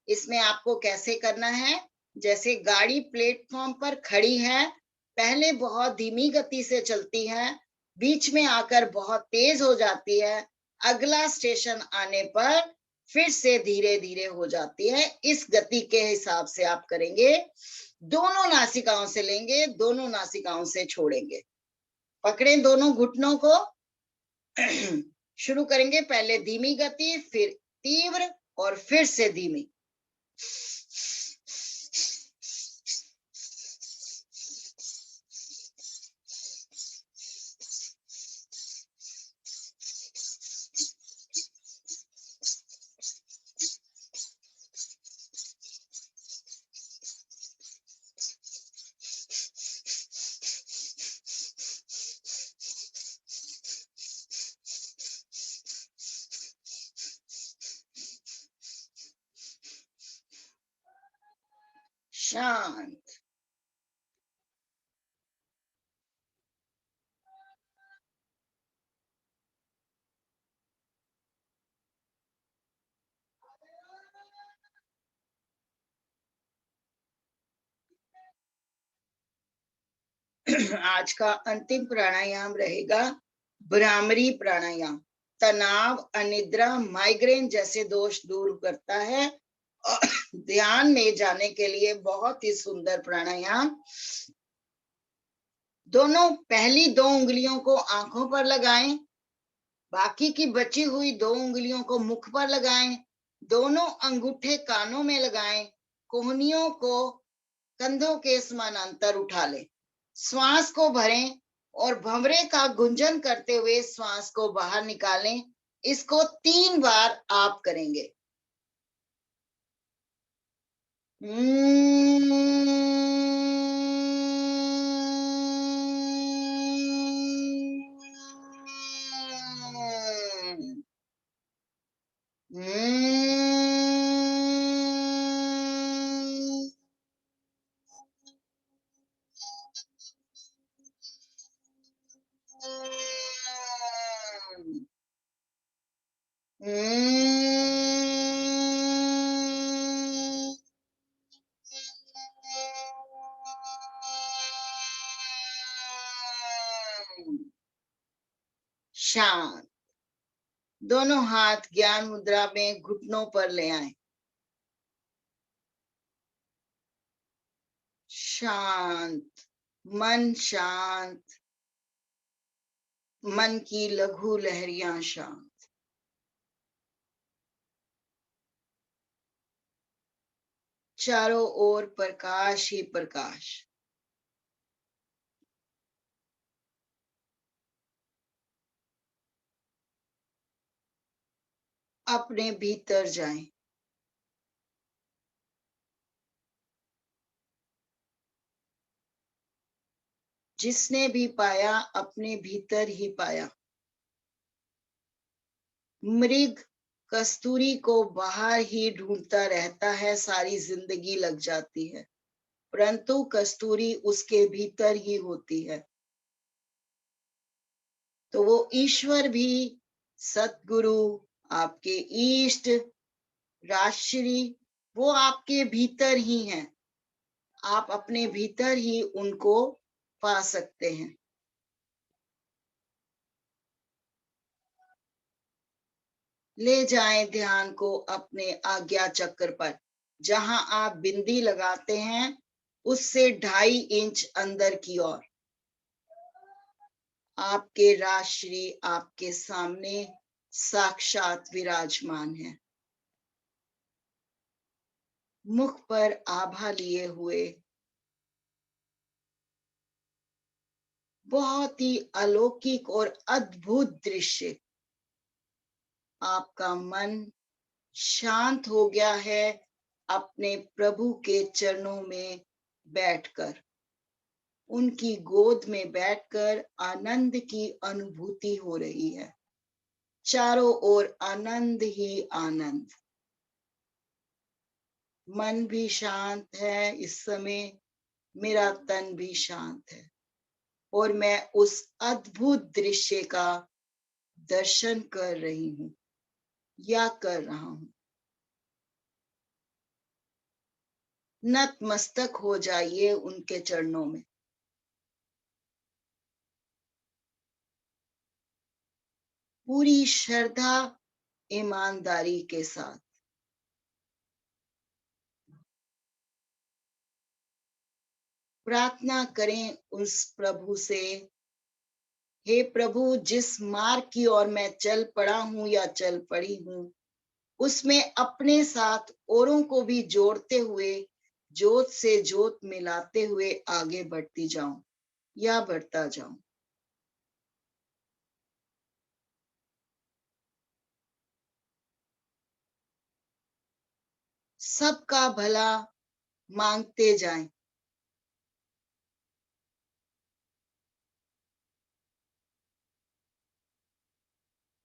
Speaker 1: इसमें आपको कैसे करना है, जैसे गाड़ी प्लेटफॉर्म पर खड़ी है, पहले बहुत धीमी गति से चलती है, बीच में आकर बहुत तेज हो जाती है, अगला स्टेशन आने पर फिर से धीरे धीरे हो जाती है। इस गति के हिसाब से आप करेंगे। दोनों नासिकाओं से लेंगे, दोनों नासिकाओं से छोड़ेंगे। पकड़ें दोनों घुटनों को। शुरू करेंगे, पहले धीमी गति, फिर तीव्र और फिर से धीमी। शांत। आज का अंतिम प्राणायाम रहेगा भ्रामरी प्राणायाम। तनाव, अनिद्रा, माइग्रेन जैसे दोष दूर करता है और ध्यान में जाने के लिए बहुत ही सुंदर प्राणायाम। दोनों पहली 2 उंगलियों को आंखों पर लगाएं, बाकी की बची हुई 2 उंगलियों को मुख पर लगाएं, दोनों अंगूठे कानों में लगाएं, कोहनियों को कंधों के समानांतर उठा लें। श्वास को भरें और भंवरे का गुंजन करते हुए श्वास को बाहर निकालें। इसको 3 बार आप करेंगे। शांत। दोनों हाथ ज्ञान मुद्रा में घुटनों पर ले आए। शांत मन, शांत मन की लघु लहरियां शांत। चारों ओर प्रकाश ही प्रकाश। अपने भीतर जाएं। जिसने भी पाया अपने भीतर ही पाया। मृग कस्तूरी को बाहर ही ढूंढता रहता है, सारी जिंदगी लग जाती है, परंतु कस्तूरी उसके भीतर ही होती है। तो वो ईश्वर भी, सतगुरु, आपके इष्ट, राजश्री, वो आपके भीतर ही हैं। आप अपने भीतर ही उनको पा सकते हैं। ले जाएं ध्यान को अपने आज्ञा चक्र पर। जहां आप बिंदी लगाते हैं उससे 2.5 इंच अंदर की ओर आपके राजश्री आपके सामने साक्षात विराजमान है। मुख पर आभा लिए हुए, बहुत ही अलौकिक और अद्भुत दृश्य। आपका मन शांत हो गया है अपने प्रभु के चरणों में बैठकर। उनकी गोद में बैठकर आनंद की अनुभूति हो रही है। चारों ओर आनंद ही आनंद। मन भी शांत है इस समय, मेरा तन भी शांत है और मैं उस अद्भुत दृश्य का दर्शन कर रही हूं या कर रहा हूं। नतमस्तक हो जाइए उनके चरणों में। पूरी श्रद्धा, ईमानदारी के साथ प्रार्थना करें उस प्रभु से, हे प्रभु, जिस मार्ग की ओर मैं चल पड़ा हूं या चल पड़ी हूं, उसमें अपने साथ औरों को भी जोड़ते हुए, जोत से जोत मिलाते हुए आगे बढ़ती जाऊं या बढ़ता जाऊं। सबका भला मांगते जाएं।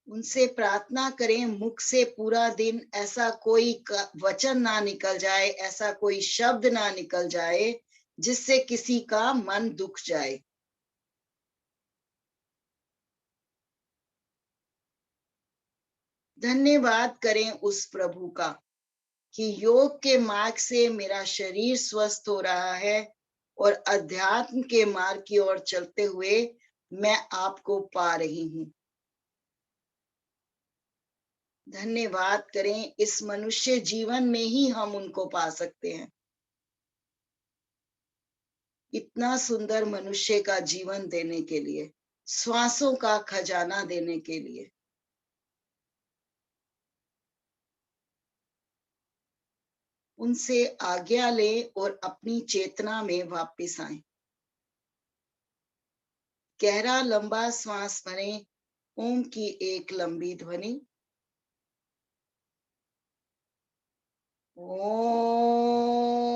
Speaker 1: उनसे प्रार्थना करें, मुख से पूरा दिन ऐसा कोई वचन ना निकल जाए, ऐसा कोई शब्द ना निकल जाए जिससे किसी का मन दुख जाए। धन्यवाद करें उस प्रभु का कि योग के मार्ग से मेरा शरीर स्वस्थ हो रहा है और अध्यात्म के मार्ग की ओर चलते हुए मैं आपको पा रही हूं। धन्यवाद करें, इस मनुष्य जीवन में ही हम उनको पा सकते हैं। इतना सुंदर मनुष्य का जीवन देने के लिए, श्वासों का खजाना देने के लिए। उनसे आज्ञा लें और अपनी चेतना में वापस आएं। गहरा लंबा श्वास भरें। ओम की एक लंबी ध्वनि। ओम।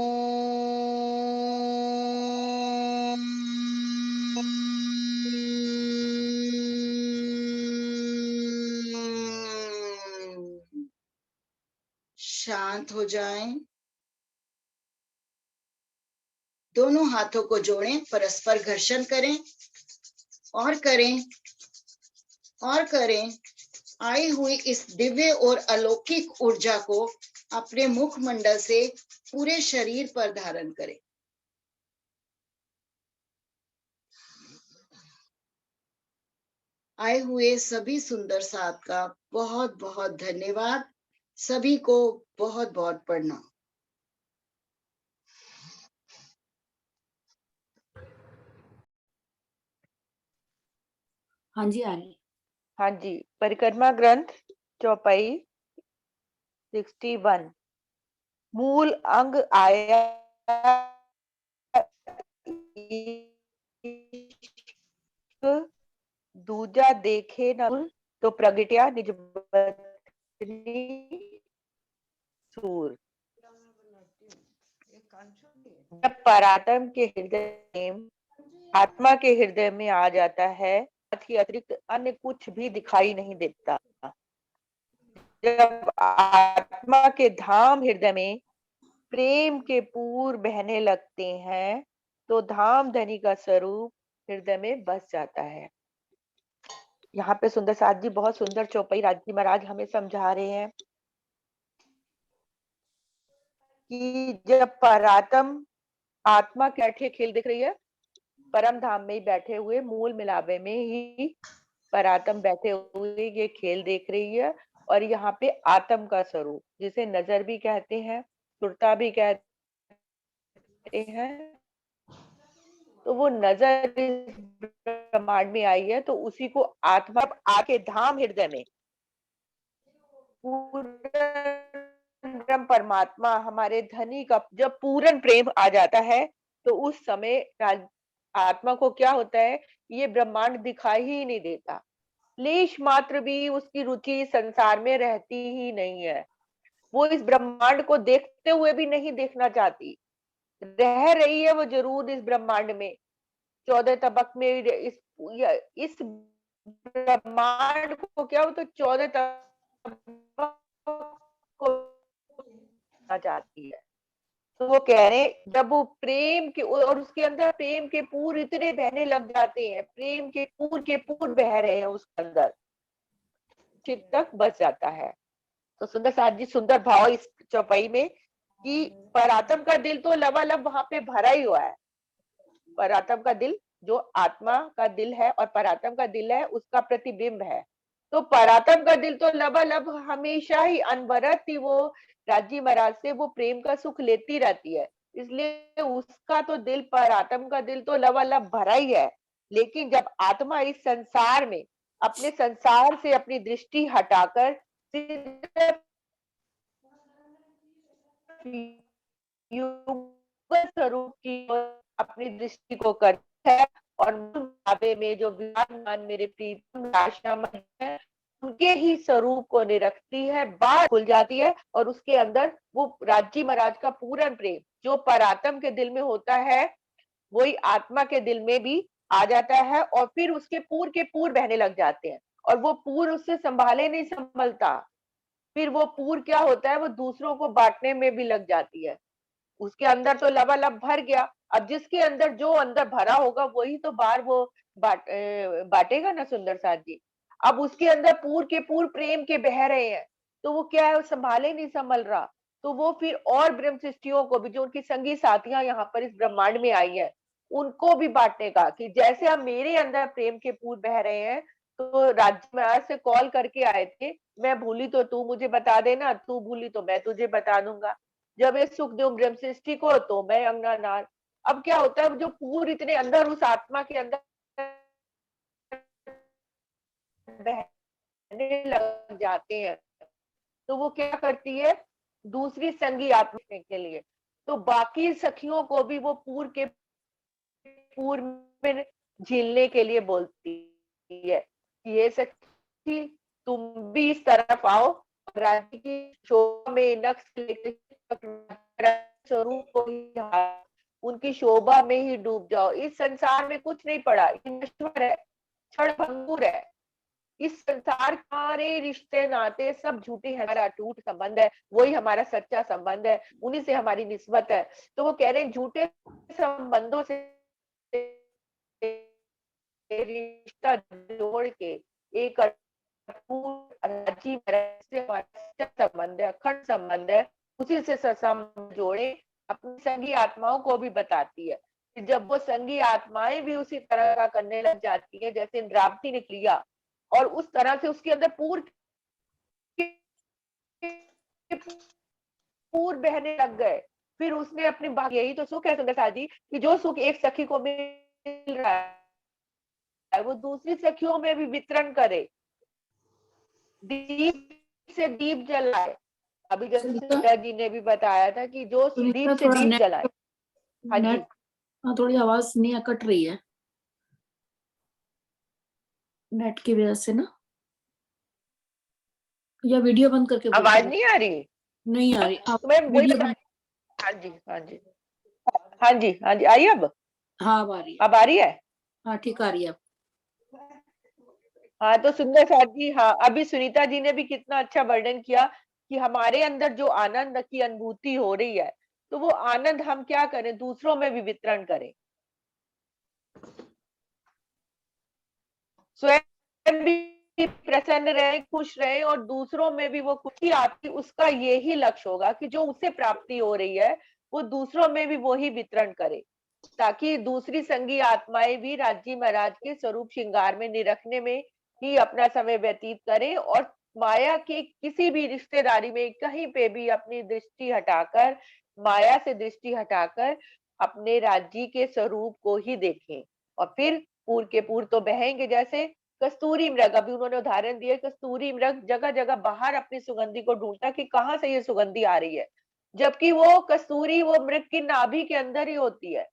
Speaker 1: शांत हो जाएं। दोनों हाथों को जोड़ें, परस्पर घर्षण करें और करें और करें। आई हुई इस दिव्य और अलौकिक ऊर्जा को अपने मुखमंडल से पूरे शरीर पर धारण करें। आए हुए सभी सुंदर साथ का बहुत बहुत धन्यवाद। सभी को बहुत बहुत प्रणाम।
Speaker 2: हाँ जी आ रही।
Speaker 3: हाँ जी, परिक्रमा ग्रंथ चौपाई 61। मूल अंग आया दूजा देखे न तो प्रगट्या निज सूर। जब परात्म के हृदय में आत्मा के हृदय में आ जाता है, के अतिरिक्त अन्य कुछ भी दिखाई नहीं देता। जब आत्मा के धाम हृदय में प्रेम के पूर बहने लगते हैं तो धाम धनी का स्वरूप हृदय में बस जाता है। यहाँ पे सुंदर साथ जी बहुत सुंदर चौपाई राजी महाराज हमें समझा रहे हैं कि जब परात्म आत्मा कैठे खेल दिख रही है, परम धाम में ही बैठे हुए मूल मिलावे में ही परात्म बैठे हुए ये खेल देख रही है। और यहाँ पे आत्म का स्वरूप जिसे नजर भी कहते हैं, सुरता भी कहते हैं, तो वो नजर इस ब्रह्मांड में आई है तो उसी को आत्मा आके धाम हृदय में पूर्ण परमात्मा हमारे धनी का जब पूर्ण प्रेम आ जाता है तो उस समय आत्मा को क्या होता है, ये ब्रह्मांड दिखाई ही नहीं देता। लेश मात्र भी उसकी रुचि संसार में रहती ही नहीं है। वो इस ब्रह्मांड को देखते हुए भी नहीं देखना चाहती। रह रही है वो जरूर इस ब्रह्मांड में, 14 तबक में इस ब्रह्मांड को क्या हो तो 14 तबक को चाहती है। तो वो कह रहे हैं जब वो प्रेम के और उसके अंदर प्रेम के पूर इतने बहने लग जाते हैं, प्रेम के पूर बह रहे हैं उसके अंदर, चित्त तक बच जाता है। तो सुंदर साथ जी सुंदर भाव इस चौपाई में कि परात्म का दिल तो लबालब वहां पे भरा ही हुआ है। परात्म का दिल जो आत्मा का दिल है और परात्म का दिल है उसका प्रतिबिंब है। तो परात्म का दिल तो लबालब हमेशा ही अनवरत ही वो राजी महाराज से वो प्रेम का सुख लेती रहती है, इसलिए उसका तो दिल परात्म का दिल तो लबालब भरा ही है। लेकिन जब आत्मा इस संसार में अपने संसार से अपनी दृष्टि हटाकर स्वरूप की अपनी दृष्टि को करती है और में जो विराजमान मेरे प्रीतम राशामन है उनके ही स्वरूप को निरखती है, बात खुल जाती है और उसके अंदर वो राजी महाराज का पूर्ण प्रेम जो परात्म के दिल में होता है वही आत्मा के दिल में भी आ जाता है और फिर उसके पूर के पूर बहने लग जाते हैं और वो पूर उससे संभाले नहीं संभलता। फिर वो पूर क्या होता है, वो दूसरों को बांटने में भी लग जाती है। उसके अंदर तो लबालब भर गया, अब जिसके अंदर जो अंदर भरा होगा वही तो बाहर वो बांटेगा ना सुंदर साथ जी। अब उसके अंदर पूर के पूर प्रेम के बह रहे हैं तो वो क्या है, संभाले नहीं संभल रहा। तो वो फिर और ब्रह्म सृष्टियों को भी जो उनकी संगी साथियां यहाँ पर इस ब्रह्मांड में आई है उनको भी बांटने का कि जैसे अब मेरे अंदर प्रेम के पूर बह रहे हैं तो राज्य महाराज से कॉल करके आए थे, मैं भूली तो तू मुझे बता देना, तू भूली तो मैं तुझे बता दूंगा। जब ये सुख दूं ब्रह्म सृष्टि को तो मैं अंगानार। अब क्या होता है, जो पूर इतने अंदर उस आत्मा के अंदर बहने लग जाते हैं तो वो क्या करती है, दूसरी संगी आत्मा के लिए तो बाकी सखियों को भी वो पूर के पूर में झीलने के लिए बोलती है कि ये सखी तुम भी इस तरफ आओ, राज्य की शोभा में नक्श स्वरूप को उनकी शोभा में ही डूब जाओ। इस संसार में कुछ नहीं पड़ा, नश्वर है, क्षण भंगुर है। इस संसार के सारे रिश्ते नाते सब झूठे हैं, हमारा अटूट संबंध है, वही हमारा सच्चा संबंध है, उन्हीं से हमारी निस्बत है। तो वो कह रहे हैं झूठे संबंधों से रिश्ता जोड़ के एक संबंध है, अखंड संबंध है, उसी से सत्संग जोड़े, अपनी संगी आत्माओं को भी बताती है कि जब वो संगी आत्माएं भी उसी तरह का करने लग जाती है जैसे इंद्रावती ने किया, और उस तरह से उसके अंदर पूर बहने लग गए, फिर उसने अपनी बात, यही तो सुख है सुंदर साथ जी, कि जो सुख एक सखी को मिल रहा है वो दूसरी सखियों में भी वितरण करे, दीप से दीप जलाए। अभी जैसे
Speaker 2: सुनीता
Speaker 3: सुनीता जी ने भी बताया था कि जो दीप से
Speaker 2: थोड़ा
Speaker 3: दीप
Speaker 2: नेट
Speaker 3: जलाए। हाँ जी,
Speaker 2: थोड़ी आवाज नहीं कट रही है नेट की वजह से ना, या वीडियो बंद करके बोल
Speaker 3: आवाज
Speaker 2: दो।
Speaker 3: नहीं आ रही?
Speaker 2: नहीं आ रही, आप
Speaker 3: तो मैं वही
Speaker 2: वीडियो
Speaker 3: बता,
Speaker 2: बंद।
Speaker 3: हाँ जी हाँ जी हाँ जी हाँ जी, आई अब?
Speaker 2: हाँ अब आ रही है,
Speaker 3: अब आ रही है?
Speaker 2: हाँ ठीक आ रही है अब।
Speaker 3: हाँ तो सुंदर साथ जी, हाँ अभी सुनीता जी ने भी कितना अच्छा वर्णन किया कि हमारे अंदर जो आनंद की अनुभूति हो रही है, तो वो आनंद हम क्या करें, दूसरों में भी वितरण करें, स्वयं भी प्रसन्न रहे, खुश रहे, और दूसरों में भी वो खुशी आती, उसका यही लक्ष्य होगा कि जो उसे प्राप्ति हो रही है वो दूसरों में भी वही वितरण करे, ताकि दूसरी संगी आत्माएं भी राजी महाराज के स्वरूप श्रृंगार में निरखने में ही अपना समय व्यतीत करें, और माया के किसी भी रिश्तेदारी में कहीं पे भी अपनी दृष्टि हटाकर, माया से दृष्टि हटाकर अपने राज्य के स्वरूप को ही देखें, और फिर पूर के पूर तो बहेंगे। जैसे कस्तूरी मृग, अभी उन्होंने उदाहरण दिया, कस्तूरी मृग जगह जगह बाहर अपनी सुगंधी को ढूंढता कि कहाँ से ये सुगंधी आ रही है, जबकि वो कस्तूरी वो मृग की नाभि के अंदर ही होती है।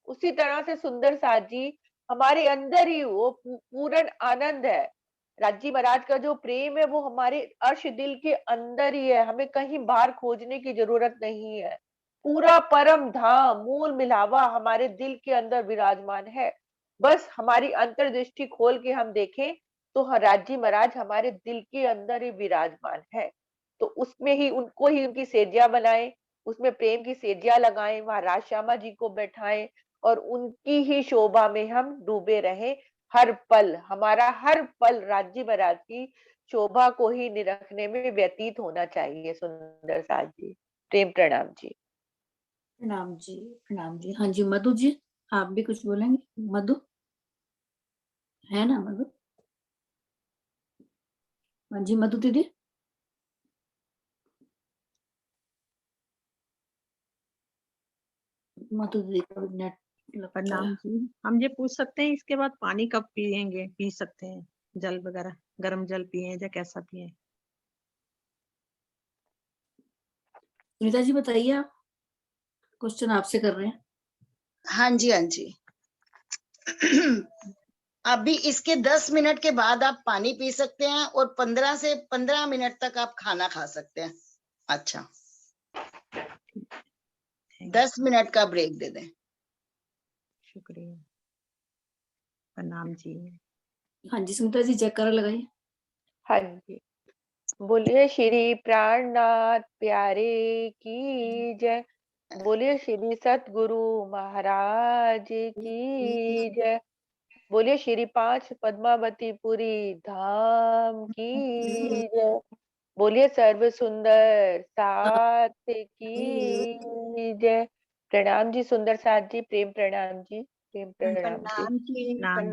Speaker 3: उसी तरह से सुंदर साथ जी, हमारे अंदर ही वो पूर्ण आनंद है। राजी महाराज का जो प्रेम है वो हमारे अर्श दिल के अंदर ही है, हमें कहीं बाहर खोजने की जरूरत नहीं है। पूरा परम धाम मूल मिलावा हमारे दिल के अंदर विराजमान है। बस हमारी अंतर्दृष्टि खोल के हम देखें तो राजी महाराज हमारे दिल के अंदर ही विराजमान है। तो उसमें ही उनको ही उनकी सेजिया बनाएं, उसमें प्रेम की सेजिया लगाएं, वहां राज श्यामा जी को बैठाएं, और उनकी ही शोभा में हम डूबे रहें। हर पल हमारा, हर पल राज्य महाराज की शोभा को ही निरखने में व्यतीत होना चाहिए। सुंदर साथ जी, प्रेम प्रणाम जी।
Speaker 2: प्रणाम जी, प्रणाम जी। हाँ जी मधु जी, आप भी कुछ बोलेंगे? मधु है ना, मधु? हाँ जी मधु दीदी। मधु दीदी का नेट लगता है।
Speaker 4: प्रणाम जी, हम ये पूछ सकते हैं इसके बाद पानी कब पियेंगे, पी सकते हैं जल वगैरह, गर्म जल पिए या कैसा पिए?
Speaker 2: सुनीता जी बताइए, आप क्वेश्चन आपसे कर रहे हैं।
Speaker 1: हाँ जी हाँ जी। अभी इसके 10 मिनट के बाद आप पानी पी सकते हैं और 15 से 15 मिनट तक आप खाना खा सकते हैं। अच्छा, 10 मिनट का ब्रेक दे दें।
Speaker 4: शुक्रिया, प्रणाम जी।
Speaker 2: हाँ जी सुनीता जी जयकारा लगाइए।
Speaker 3: हाँ जी, बोलिए श्री प्राणनाथ प्यारे की जय, बोलिए श्री सतगुरु महाराज की जय, बोलिए श्री पांच पद्मावतीपुरी धाम की जय, बोलिए सर्व सुंदर साथ की जय। प्रणाम जी सुंदर साथ जी, प्रेम प्रणाम जी, प्रेम प्रणाम जी।
Speaker 4: प्रणाम।